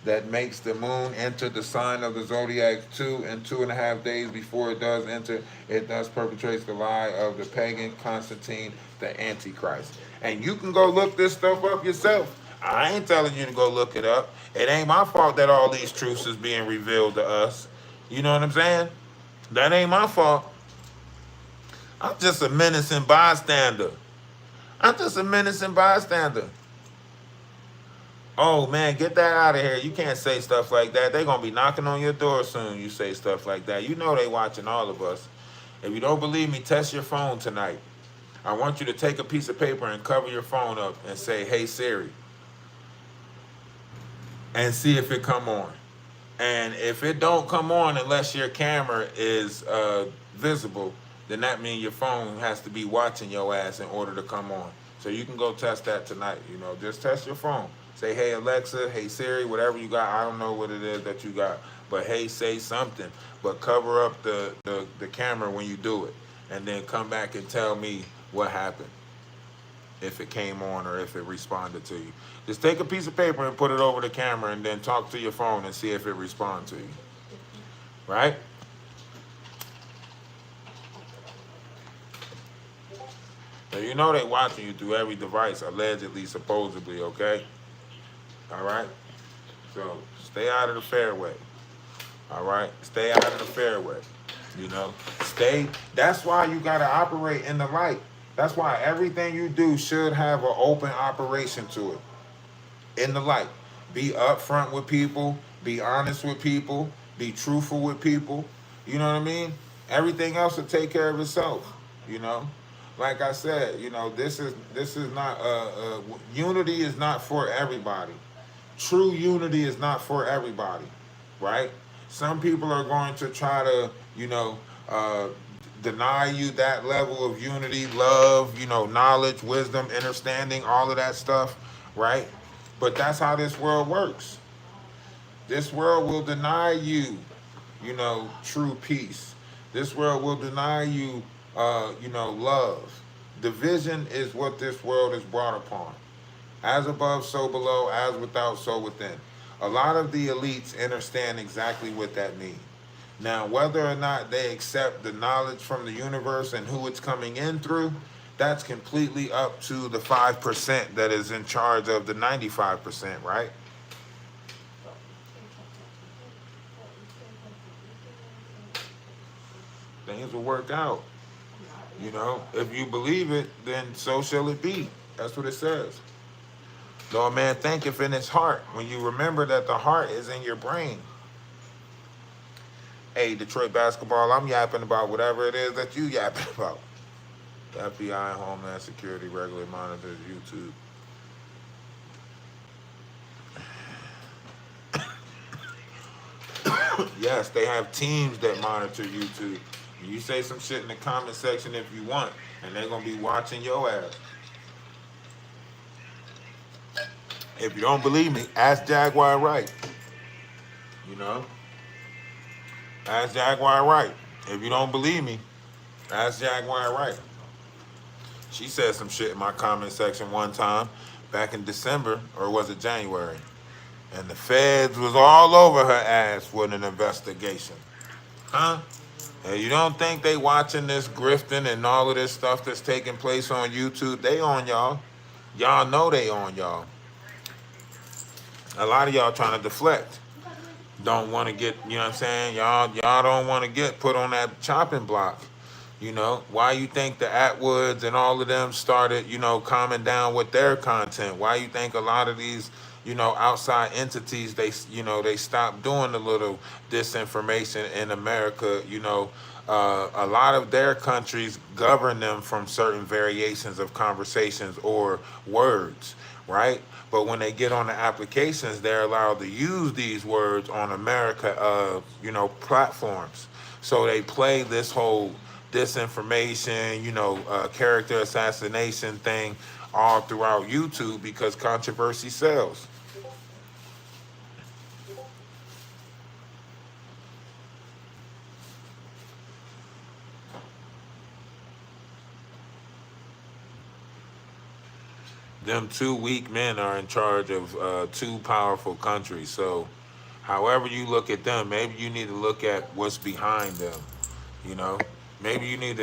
that makes the moon enter the sign of the zodiac 2.5 days before it does enter. It thus perpetrates the lie of the pagan Constantine, the Antichrist. And you can go look this stuff up yourself. I ain't telling you to go look it up. It ain't my fault that all these truths is being revealed to us. You know what I'm saying? That ain't my fault. I'm just a menacing bystander. Oh man, get that out of here. You can't say stuff like that. They're gonna be knocking on your door soon. You say stuff like that. You know they watching all of us. If you don't believe me, test your phone tonight. I want you to take a piece of paper and cover your phone up and say, "Hey Siri," and see if it come on. And if it don't come on unless your camera is visible, then that means your phone has to be watching your ass in order to come on. So you can go test that tonight. You know, just test your phone. Say, "Hey Alexa," "Hey Siri," whatever you got. I don't know what it is that you got, but hey, say something. But cover up the camera when you do it, and then come back and tell me what happened, if it came on or if it responded to you. Just take a piece of paper and put it over the camera and then talk to your phone and see if it responds to you. Right? So you know they watching you through every device, allegedly, supposedly, okay? All right? So stay out of the fairway. All right? Stay out of the fairway. You know? That's why you got to operate in the light. That's why everything you do should have an open operation to it. In the light. Be upfront with people. Be honest with people. Be truthful with people. You know what I mean? Everything else will take care of itself. You know? Like I said, you know, this is not unity is not for everybody. True unity is not for everybody, right? Some people are going to try to, you know, deny you that level of unity, love, you know, knowledge, wisdom, understanding, all of that stuff, right? But that's how this world works. This world will deny you, you know, true peace. This world will deny you, you know, love. Division is what this world is brought upon. As above, so below, as without, so within. A lot of the elites understand exactly what that means. Now, whether or not they accept the knowledge from the universe and who it's coming in through, that's completely up to the 5% that is in charge of the 95%, right? Things will work out. You know, if you believe it, then so shall it be. That's what it says. Though a man thinketh in his heart, when you remember that the heart is in your brain. Hey, Detroit basketball, I'm yapping about whatever it is that you yapping about. The FBI and Homeland Security regularly monitors YouTube. Yes, they have teams that monitor YouTube. You say some shit in the comment section if you want, and they're gonna be watching your ass. If you don't believe me, ask Jaguar Wright. You know? Ask Jaguar Wright. If you don't believe me, ask Jaguar Wright. She said some shit in my comment section one time back in December, or was it January? And the feds was all over her ass with an investigation. Huh? And you don't think they watching this grifting and all of this stuff that's taking place on YouTube? They on y'all. Y'all know they on y'all. A lot of y'all trying to deflect. Don't want to get, you know what I'm saying? Y'all don't want to get put on that chopping block. You know, why you think the Atwoods and all of them started, you know, calming down with their content? Why you think a lot of these, you know, outside entities, they stopped doing the little disinformation in America? You know, a lot of their countries govern them from certain variations of conversations or words, right? But when they get on the applications, they're allowed to use these words on America, you know, platforms. So they play this whole disinformation, you know, character assassination thing all throughout YouTube because controversy sells. Them two weak men are in charge of two powerful countries. So however you look at them, maybe you need to look at what's behind them, you know? Maybe you need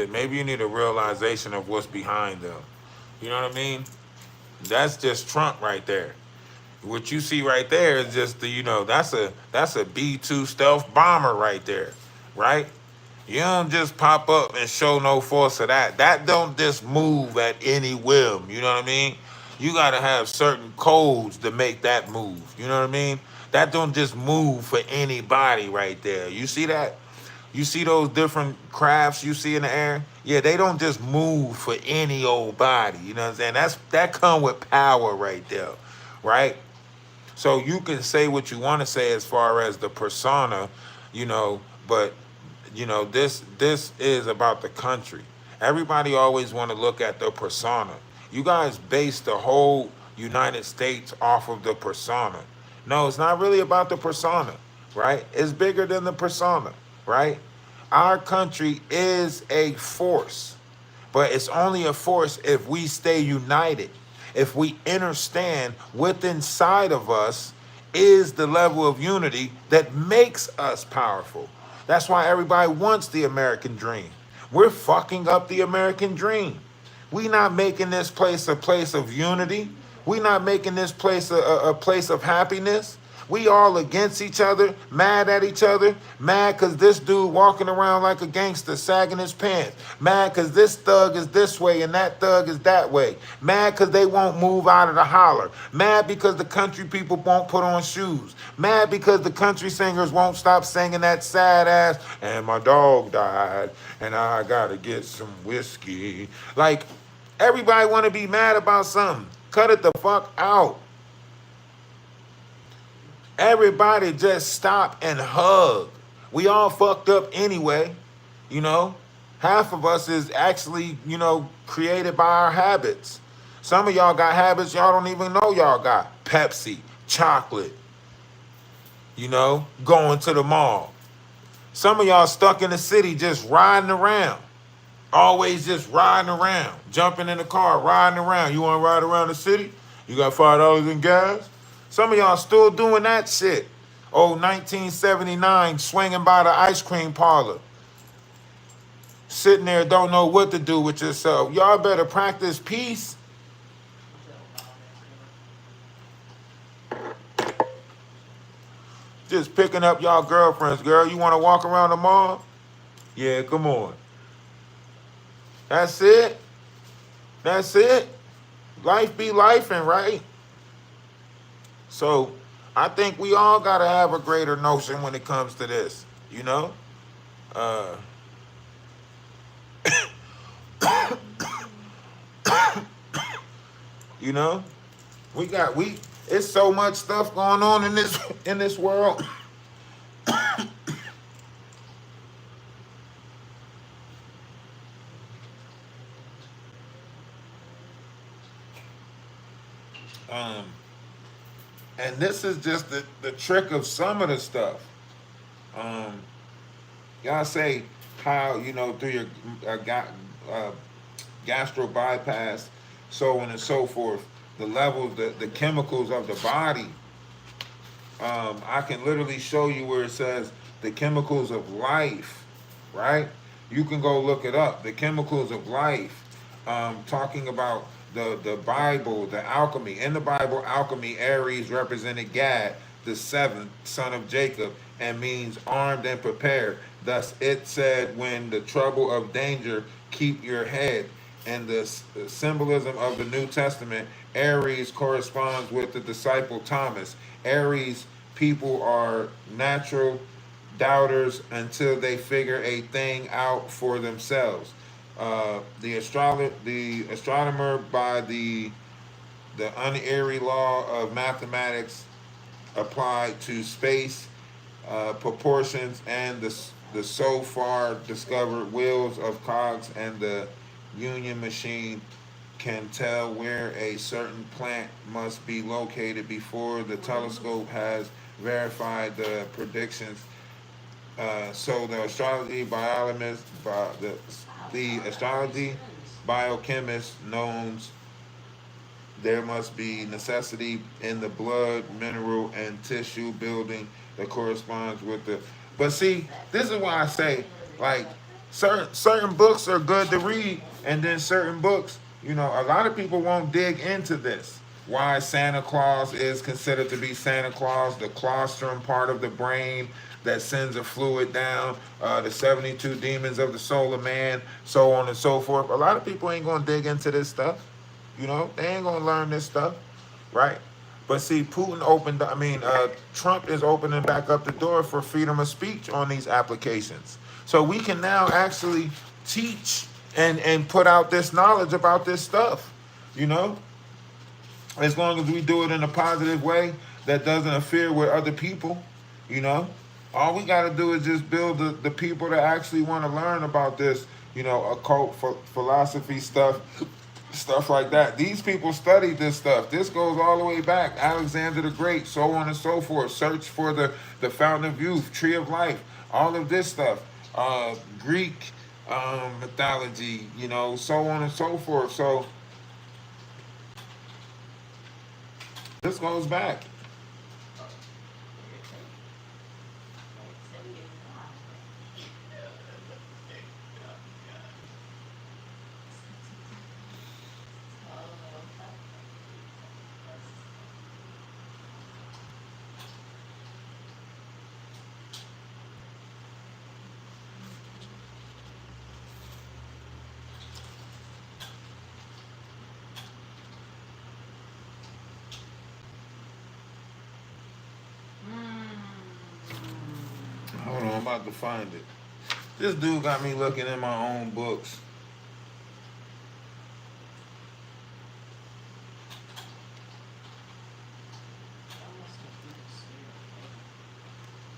a realization of what's behind them. You know what I mean? That's just Trump right there. What you see right there is just the, you know, that's a B-2 stealth bomber right there, right? You don't just pop up and show no force of that. That don't just move at any whim. You know what I mean? You gotta have certain codes to make that move. You know what I mean? That don't just move for anybody right there. You see that? You see those different crafts you see in the air? Yeah, they don't just move for any old body. You know what I'm saying? That come with power right there, right? So you can say what you want to say as far as the persona, you know, but you know, this is about the country. Everybody always want to look at the persona. You guys base the whole United States off of the persona. No, it's not really about the persona, right? It's bigger than the persona, right? Our country is a force, but it's only a force if we stay united. If we understand what's inside of us is the level of unity that makes us powerful. That's why everybody wants the American dream. We're fucking up the American dream. We not making this place a place of unity. We not making this place a place of happiness. We all against each other, mad at each other, mad because this dude walking around like a gangster, sagging his pants, mad because this thug is this way and that thug is that way, mad because they won't move out of the holler, mad because the country people won't put on shoes, mad because the country singers won't stop singing that sad ass, and my dog died, and I gotta get some whiskey. Like, everybody want to be mad about something. Cut it the fuck out. Everybody just stop and hug. We all fucked up anyway, you know. Half of us is actually, you know, created by our habits. Some of y'all got habits y'all don't even know y'all got. Pepsi, chocolate, you know, going to the mall. Some of y'all stuck in the city just riding around. Always just riding around, jumping in the car, riding around. You want to ride around the city? You got $5 in gas? Some of y'all still doing that shit. Oh, 1979, swinging by the ice cream parlor. Sitting there, don't know what to do with yourself. Y'all better practice peace. Just picking up y'all girlfriends, girl. You want to walk around the mall? Yeah, come on. That's it. That's it. Life be lifing, right? So I think we all got to have a greater notion when it comes to this, you know? You know? It's so much stuff going on in this world. And this is just the trick of some of the stuff. Y'all say how, through your gastro bypass, so on and so forth, the levels, the chemicals of the body. I can literally show you where it says the chemicals of life, right? You can go look it up. The chemicals of life, talking about the Bible, the alchemy. In the Bible, alchemy, Aries represented Gad, the seventh son of Jacob, and means armed and prepared. Thus it said, when the trouble of danger, keep your head. And the symbolism of the New Testament, Aries corresponds with the disciple Thomas. Aries people are natural doubters until they figure a thing out for themselves. The astronomer by the unerring law of mathematics applied to space, proportions, and the so far discovered wheels of cogs, and the union machine can tell where a certain plant must be located before the telescope has verified the predictions. So the astrology biologist, the astrology biochemist knows there must be necessity in the blood, mineral, and tissue building that corresponds with the. But see, this is why I say, like, certain books are good to read, and then certain books, a lot of people won't dig into this. Why Santa Claus is considered to be Santa Claus, the claustrum part of the brain that sends a fluid down, the 72 demons of the soul of man, so on and so forth. A lot of people ain't gonna dig into this stuff. They ain't gonna learn this stuff, right? But see, Trump is opening back up the door for freedom of speech on these applications. So we can now actually teach and put out this knowledge about this stuff, as long as we do it in a positive way that doesn't interfere with other people, all we got to do is just build the people that actually want to learn about this, occult philosophy stuff like that. These people studied this stuff. This goes all the way back. Alexander the Great, so on and so forth. Search for the fountain of youth, tree of life, all of this stuff. Greek mythology, so on and so forth. So this goes back. Hold on, I'm about to find it. This dude got me looking in my own books.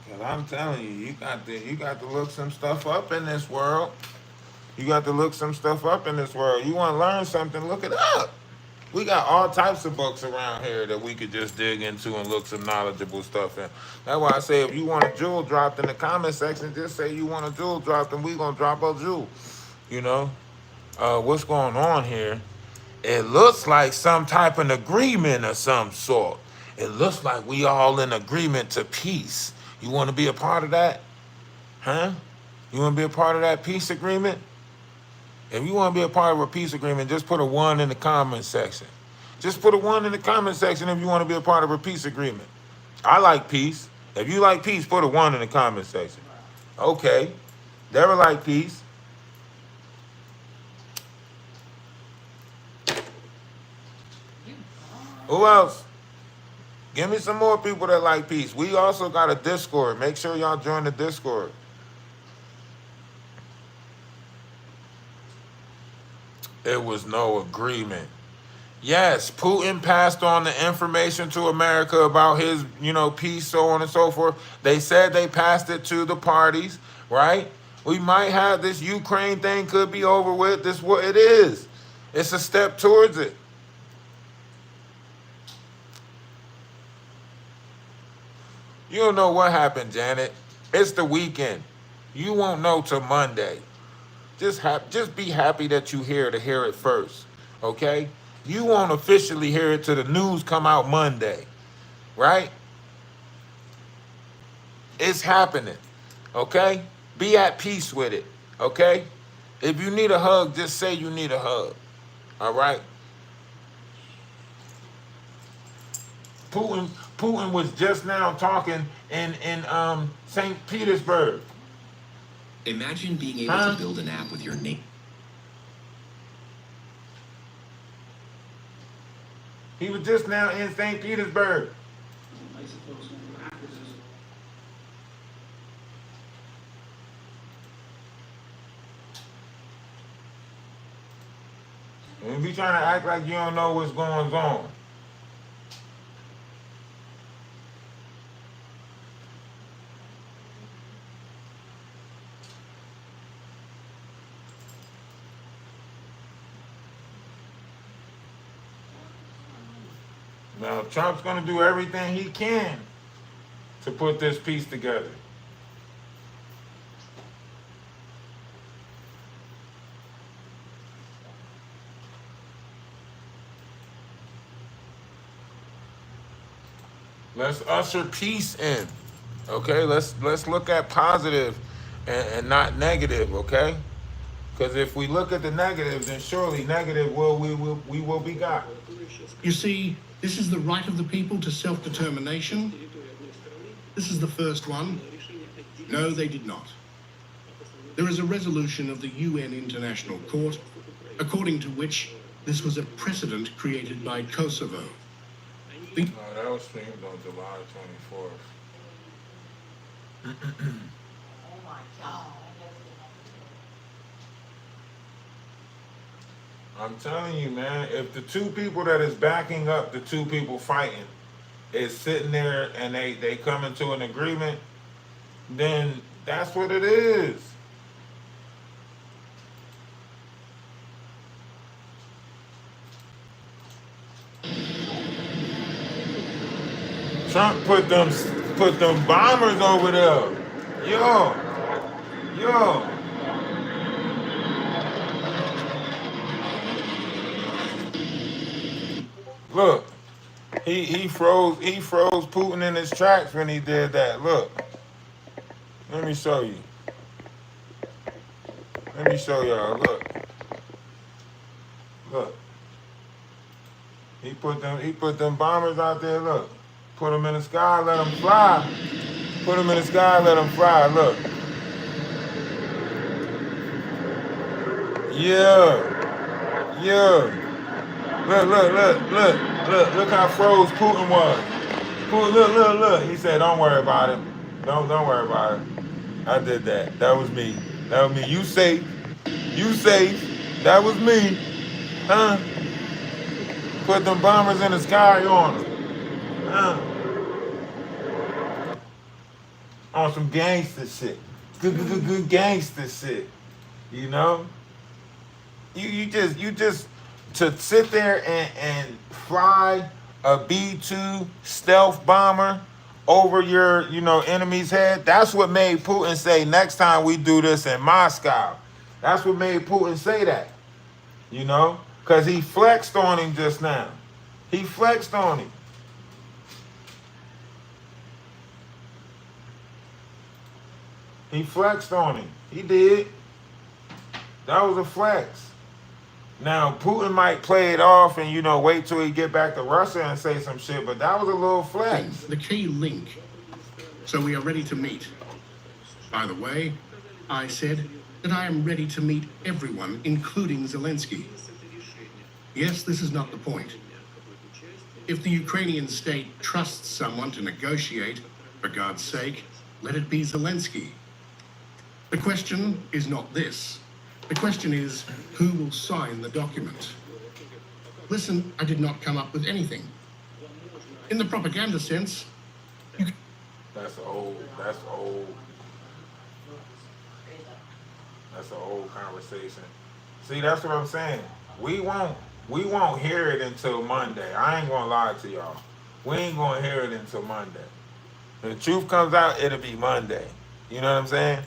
Cause I'm telling you, you got to look some stuff up in this world. You got to look some stuff up in this world. You want to learn something, look it up. We got all types of books around here that we could just dig into and look some knowledgeable stuff in. That's why I say, if you want a jewel dropped in the comment section, just say you want a jewel dropped and we gonna drop a jewel. What's going on here? It looks like some type of agreement of some sort. It looks like we all in agreement to peace. You want to be a part of that? Huh? You want to be a part of that peace agreement? If you want to be a part of a peace agreement, just put a 1 in the comment section. Just put a 1 in the comment section if you want to be a part of a peace agreement. I like peace. If you like peace, put a 1 in the comment section. Okay. Never like peace. Who else? Give me some more people that like peace. We also got a Discord. Make sure y'all join the Discord. There was no agreement. Yes, Putin passed on the information to America about his, peace, so on and so forth. They said they passed it to the parties, right? We might have this Ukraine thing could be over with. This is what it is. It's a step towards it. You don't know what happened, Janet. It's the weekend. You won't know till Monday. Just be happy that you here to hear it first, okay? You won't officially hear it till the news come out Monday, right? It's happening, okay? Be at peace with it, okay? If you need a hug, just say you need a hug, all right? Putin was just now talking in St. Petersburg. Imagine being able to build an app with your name. He was just now in St. Petersburg. And be trying to act like you don't know what's going on. Now, Trump's going to do everything he can to put this piece together. Let's usher peace in, okay? Let's look at positive and not negative, okay? Because if we look at the negative, then surely negative we will be got. You see, this is the right of the people to self-determination. This is the first one. No, they did not. There is a resolution of the UN International Court, according to which this was a precedent created by Kosovo. No, that was streamed on July 24th. Oh my God. I'm telling you, man, if the two people that is backing up the two people fighting is sitting there and they come into an agreement, then that's what it is. Trump put them bombers over there. Yo. Look, he froze Putin in his tracks when he did that. Look. Let me show you. Let me show y'all. Look. He put them bombers out there, look. Put them in the sky, let them fly. Put them in the sky, let them fly. Look. Yeah. Look how froze Putin was. Look. He said, don't worry about it. Don't worry about it. I did that. That was me. You safe. That was me. Huh? Put them bombers in the sky on them. On some gangster shit. Good gangster shit. You know? You just to sit there and fly a B-2 stealth bomber over your, enemy's head, that's what made Putin say, next time we do this in Moscow. That's what made Putin say that. Because he flexed on him just now. He flexed on him. He did. That was a flex. Now, Putin might play it off and, wait till he get back to Russia and say some shit, but that was a little flex. The key link. So we are ready to meet. By the way, I said that I am ready to meet everyone, including Zelensky. Yes, this is not the point. If the Ukrainian state trusts someone to negotiate, for God's sake, let it be Zelensky. The question is not this. The question is, who will sign the document? Listen, I did not come up with anything. In the propaganda sense, That's old. That's an old conversation. See, that's what I'm saying. We won't hear it until Monday. I ain't gonna lie to y'all. We ain't gonna hear it until Monday. When the truth comes out, it'll be Monday. You know what I'm saying?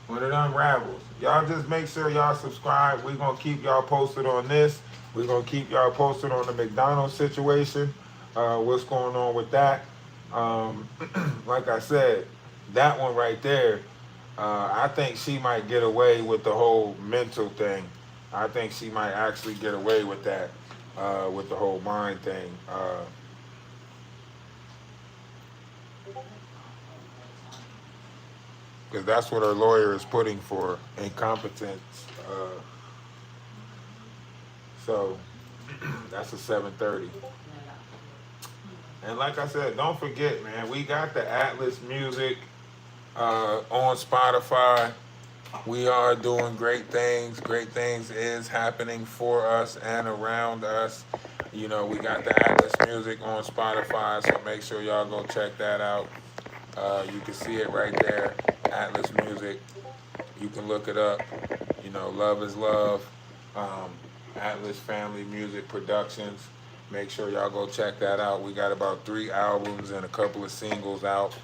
When it unravels. Y'all just make sure y'all subscribe. We're going to keep y'all posted on this. We're going to keep y'all posted on the McDonald's situation. What's going on with that. Like I said, that one right there, I think she might get away with the whole mental thing. I think she might actually get away with that, with the whole mind thing. Because that's what her lawyer is putting for, incompetence. So that's a 7:30. And like I said, don't forget, man, we got the Atlas Music on Spotify. We are doing great things. Great things is happening for us and around us. You know, we got the Atlas Music on Spotify, so make sure y'all go check that out. You can see it right there, Atlas Music. You can look it up. You know, Love is Love, Atlas Family Music Productions. Make sure y'all go check that out. We got about 3 albums and a couple of singles out.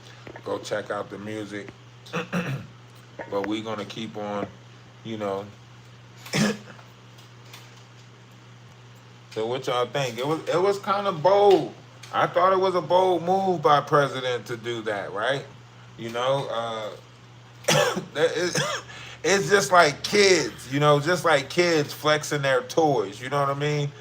Go check out the music. But we're going to keep on, you know. So what y'all think? It was kind of bold. I thought it was a bold move by President to do that, right? You know, it's just like kids, you know, just like kids flexing their toys, you know what I mean?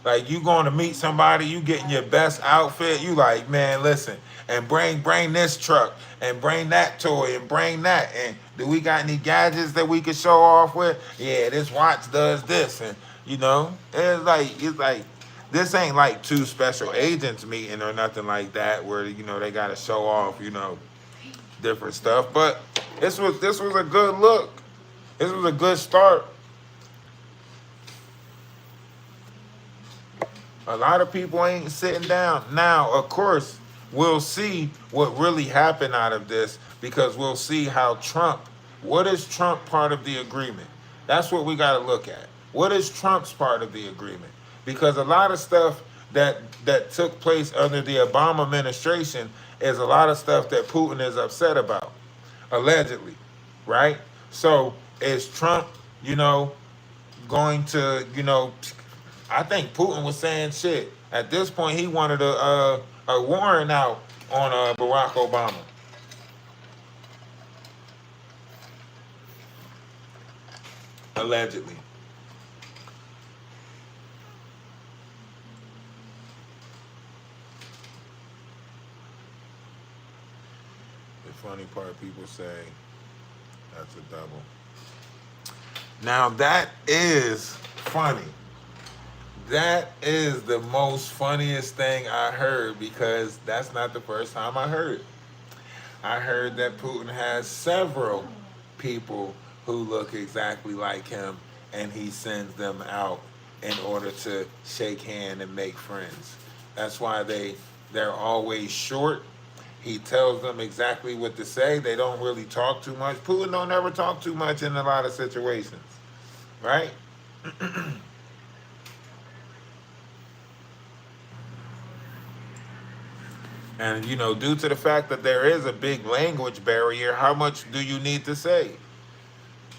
Like, you going to meet somebody, you getting your best outfit, you like, man, listen, and bring this truck, and bring that toy, and bring that, and do we got any gadgets that we can show off with? Yeah, this watch does this, and, you know, it's like, this ain't like 2 special agents meeting or nothing like that, where, you know, they got to show off, you know, different stuff, but this was a good look. This was a good start. A lot of people ain't sitting down. Now, of course, we'll see what really happened out of this, because we'll see how what is Trump part of the agreement? That's what we got to look at. What is Trump's part of the agreement? Because a lot of stuff that took place under the Obama administration is a lot of stuff that Putin is upset about, allegedly, right? So is Trump, you know, going to, you know, I think Putin was saying shit. At this point, he wanted a warrant out on Barack Obama. Allegedly. The funny part, people say that's a double. Now that is funny. That is the most funniest thing I heard, because that's not the first time I heard it. I heard that Putin has several people who look exactly like him, and he sends them out in order to shake hand and make friends. That's why they're always short. He tells them exactly what to say. They don't really talk too much. Putin don't ever talk too much in a lot of situations, right? And, you know, due to the fact that there is a big language barrier, how much do you need to say?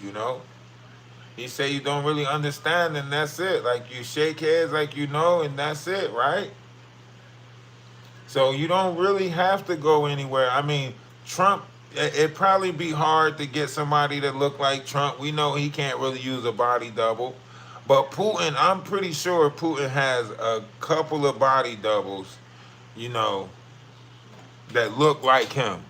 You know? You say you don't really understand, and that's it. Like, you shake heads like you know, and that's it, right? So you don't really have to go anywhere. I mean, Trump, it'd probably be hard to get somebody that look like Trump. We know he can't really use a body double. But Putin, I'm pretty sure Putin has a couple of body doubles, you know, that look like him.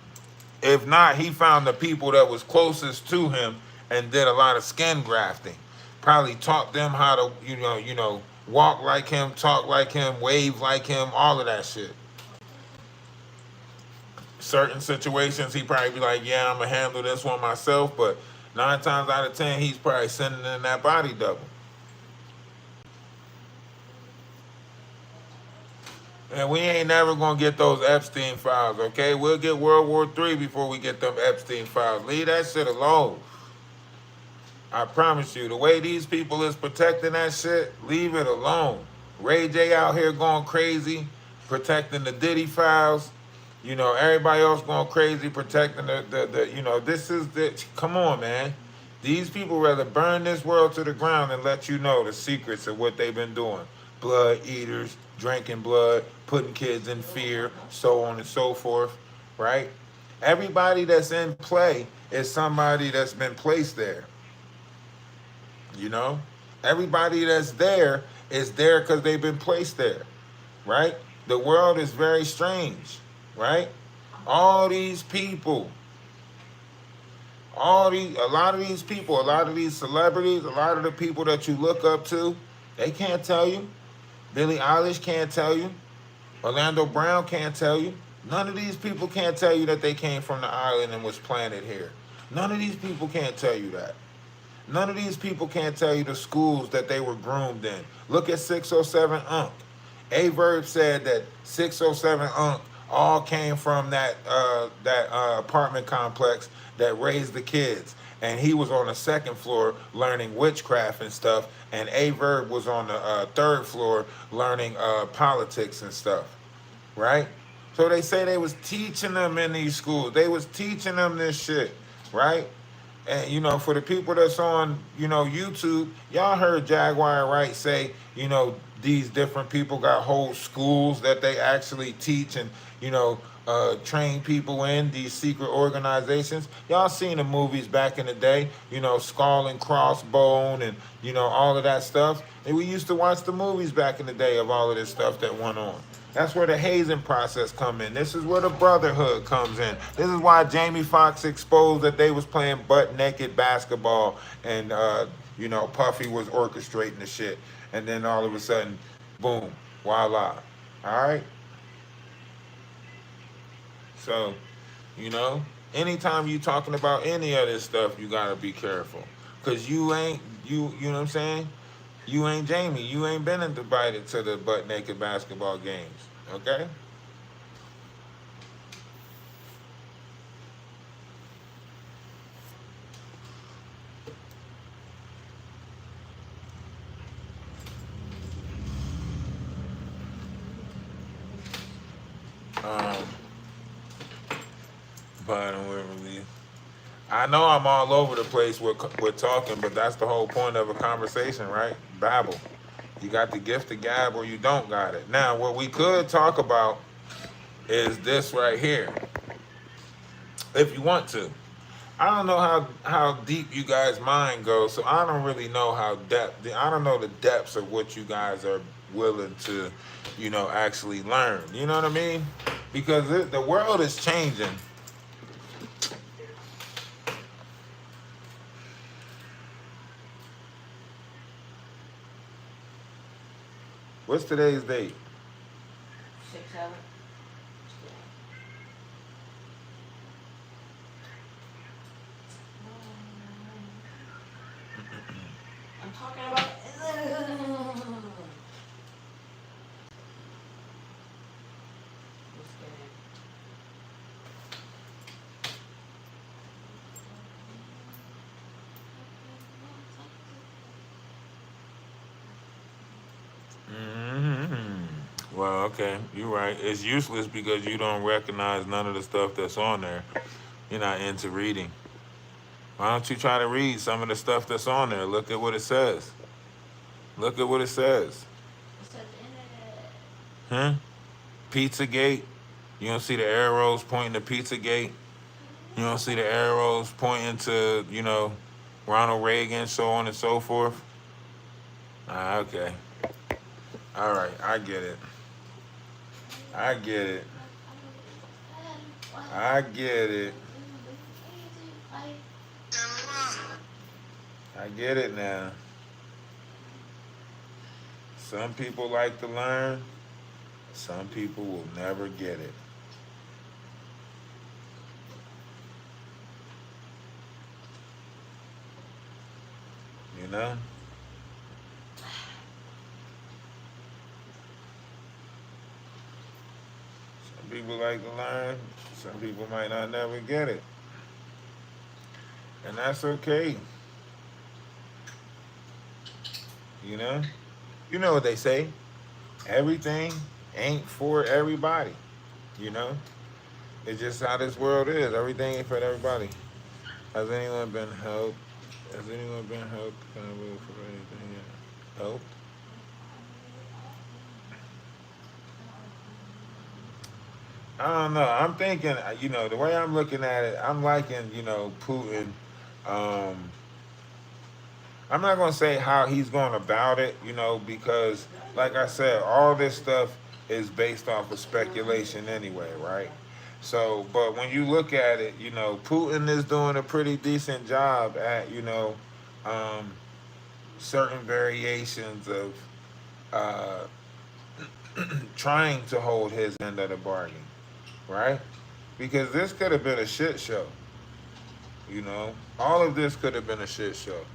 If not, he found the people that was closest to him and did a lot of skin grafting. Probably taught them how to, you know, walk like him, talk like him, wave like him, all of that shit. Certain situations, he probably be like, yeah, I'm gonna handle this one myself, but 9 times out of 10, he's probably sending in that body double. And we ain't never gonna get those Epstein files, okay? We'll get World War III before we get them Epstein files. Leave that shit alone. I promise you, the way these people is protecting that shit, leave it alone. Ray J out here going crazy, protecting the Diddy files. You know, everybody else going crazy protecting the you know, this is the, come on, man. These people rather burn this world to the ground and let you know the secrets of what they've been doing. Blood eaters, drinking blood, putting kids in fear, so on and so forth, right? Everybody that's in play is somebody that's been placed there, you know? Everybody that's there is there because they've been placed there, right? The world is very strange, right? All these people, a lot of these people, a lot of these celebrities, a lot of the people that you look up to, they can't tell you. Billie Eilish can't tell you. Orlando Brown can't tell you. None of these people can't tell you that they came from the island and was planted here. None of these people can't tell you that. None of these people can't tell you the schools that they were groomed in. Look at 607 Unc. A-Verb said that 607 Unc all came from that apartment complex that raised the kids. And he was on the second floor learning witchcraft and stuff. And A-Verb was on the third floor learning politics and stuff, right? So they say they was teaching them in these schools. They was teaching them this shit, right? And, you know, for the people that's on, you know, YouTube, y'all heard Jaguar Wright say, you know, these different people got whole schools that they actually teach and, you know, train people in these secret organizations. Y'all seen the movies back in the day, you know, Skull and Crossbone and, you know, all of that stuff. And we used to watch the movies back in the day of all of this stuff that went on. That's where the hazing process come in. This is where the brotherhood comes in. This is why Jamie Foxx exposed that they was playing butt-naked basketball and, you know, Puffy was orchestrating the shit. And then all of a sudden, boom, voila. All right? So, you know, anytime you talking about any of this stuff, you got to be careful. Because you ain't, you know what I'm saying? You ain't Jamie. You ain't been invited to the butt-naked basketball games, okay? But I know I'm all over the place with talking, but that's the whole point of a conversation, right? Babble. You got the gift of gab or you don't got it. Now, what we could talk about is this right here, if you want to. I don't know how deep you guys' mind goes, so I don't really know I don't know the depths of what you guys are willing to, you know, actually learn. You know what I mean? Because the world is changing. What's today's date? 6/7. I'm talking about. Just kidding. Well, okay, you're right. It's useless because you don't recognize none of the stuff that's on there. You're not into reading. Why don't you try to read some of the stuff that's on there? Look at what it says. Look at what it says. It's at the internet. Huh? Pizzagate. You don't see the arrows pointing to Pizzagate. You don't see the arrows pointing to, you know, Ronald Reagan, so on and so forth. Okay. All right, I get it. I get it. I get it. I get it now. Some people like to learn. Some people will never get it. You know? Some people like to learn. Some people might not never get it. And that's okay. You know? You know what they say. Everything ain't for everybody. You know? It's just how this world is. Everything ain't for everybody. Has anyone been helped? Has anyone been helped? Can I vote for anything? Helped? I don't know. I'm thinking, the way I'm looking at it, I'm liking, Putin. Um, I'm not gonna say how he's going about it, because, like I said, all this stuff is based off of speculation anyway, right? So, but when you look at it, Putin is doing a pretty decent job at, um, certain variations of uh, trying to hold his end of the bargain, right? Because this could have been a shit show, all of this could have been a shit show.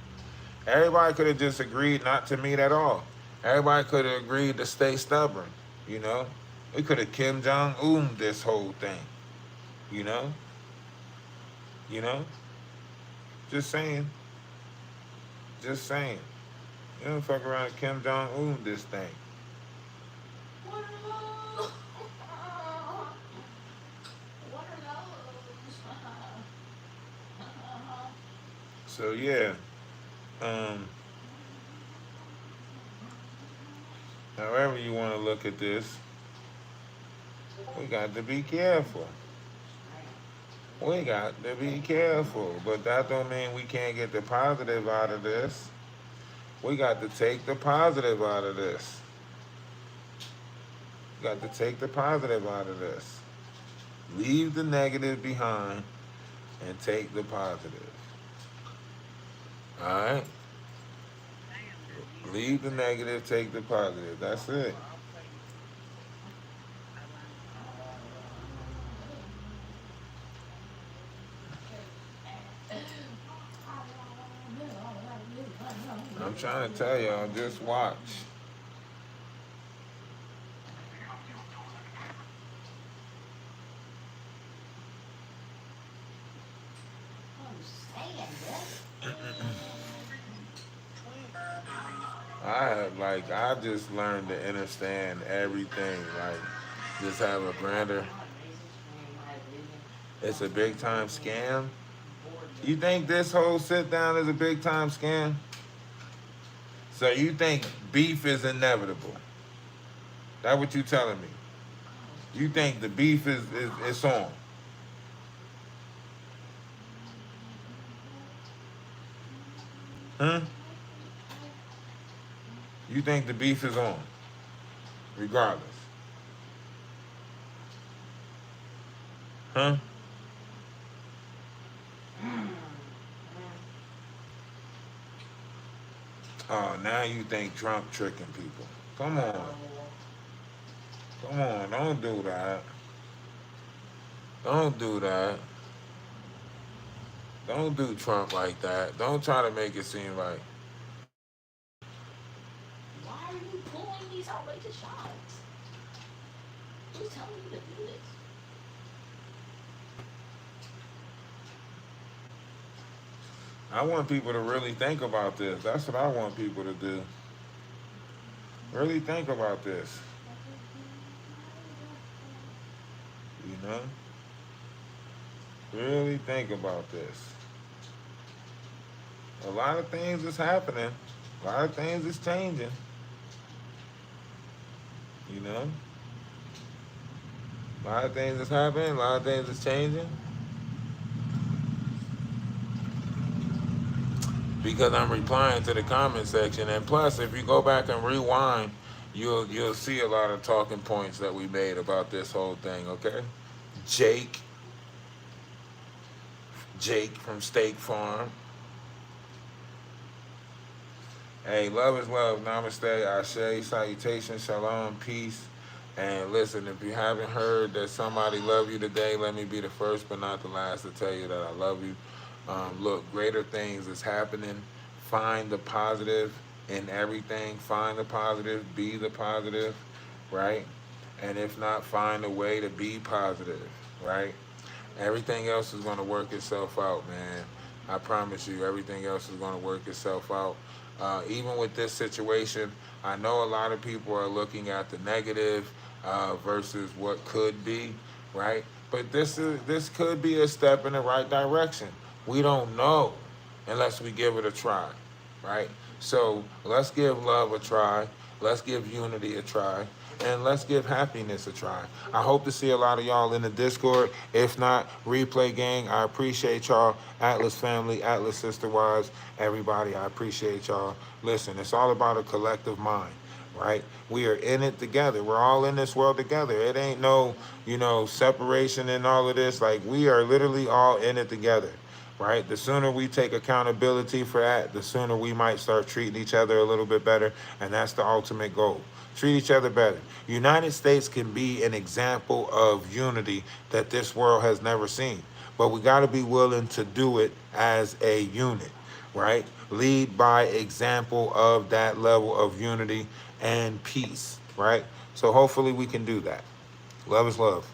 Everybody could have just agreed not to meet at all. Everybody could have agreed to stay stubborn, you know? We could have Kim Jong-un this whole thing, you know? You know? Just saying. Just saying. You don't fuck around with Kim Jong-un this thing. What are those? What are those? So yeah. However you want to look at this, we got to be careful. We got to be careful. But that don't mean we can't get the positive out of this. We got to take the positive out of this. We got to take the positive out of this. Leave the negative behind and take the positive. Alright? Leave the negative, take the positive. That's it. I'm trying to tell y'all, just watch. I've just learned to understand everything. Just have a grander. It's a big time scam. You think this whole sit down is a big time scam? So you think beef is inevitable? That what you telling me? You think the beef is on? Huh? You think the beef is on, regardless? Huh? Oh, now you think Trump tricking people. Come on. Come on, don't do that. Don't do that. Don't do Trump like that. Don't try to make it seem like. Why are you pulling these outrageous shots? Who's telling you to do this? I want people to really think about this. That's what I want people to do. Really think about this. You know? Really think about this. A lot of things is happening. A lot of things is changing. You know? A lot of things is happening. A lot of things is changing. Because I'm replying to the comment section. And plus, if you go back and rewind, you'll see a lot of talking points that we made about this whole thing, okay? Jake from State Farm. Hey, love is love. Namaste, Ashe, salutation, shalom, peace. And listen, if you haven't heard that somebody love you today, let me be the first but not the last to tell you that I love you. Look, greater things is happening. Find the positive in everything. Find the positive. Be the positive, right? And if not, find a way to be positive, right? Everything else is going to work itself out, man. I promise you, everything else is going to work itself out. Even with this situation, I know a lot of people are looking at the negative versus what could be, right? But this could be a step in the right direction. We don't know unless we give it a try, right? So let's give love a try. Let's give unity a try. And let's give happiness a try. I hope to see a lot of y'all in the Discord. If not, Replay Gang, I appreciate y'all. Atlas family, Atlas Sister Wives, everybody, I appreciate y'all. Listen, it's all about a collective mind, right? We are in it together. We're all in this world together. It ain't no, separation and all of this. Like, we are literally all in it together, right? The sooner we take accountability for that, the sooner we might start treating each other a little bit better, and that's the ultimate goal. Treat each other better. United States can be an example of unity that this world has never seen, but we got to be willing to do it as a unit, right? Lead by example of that level of unity and peace, right? So hopefully we can do that. Love is love.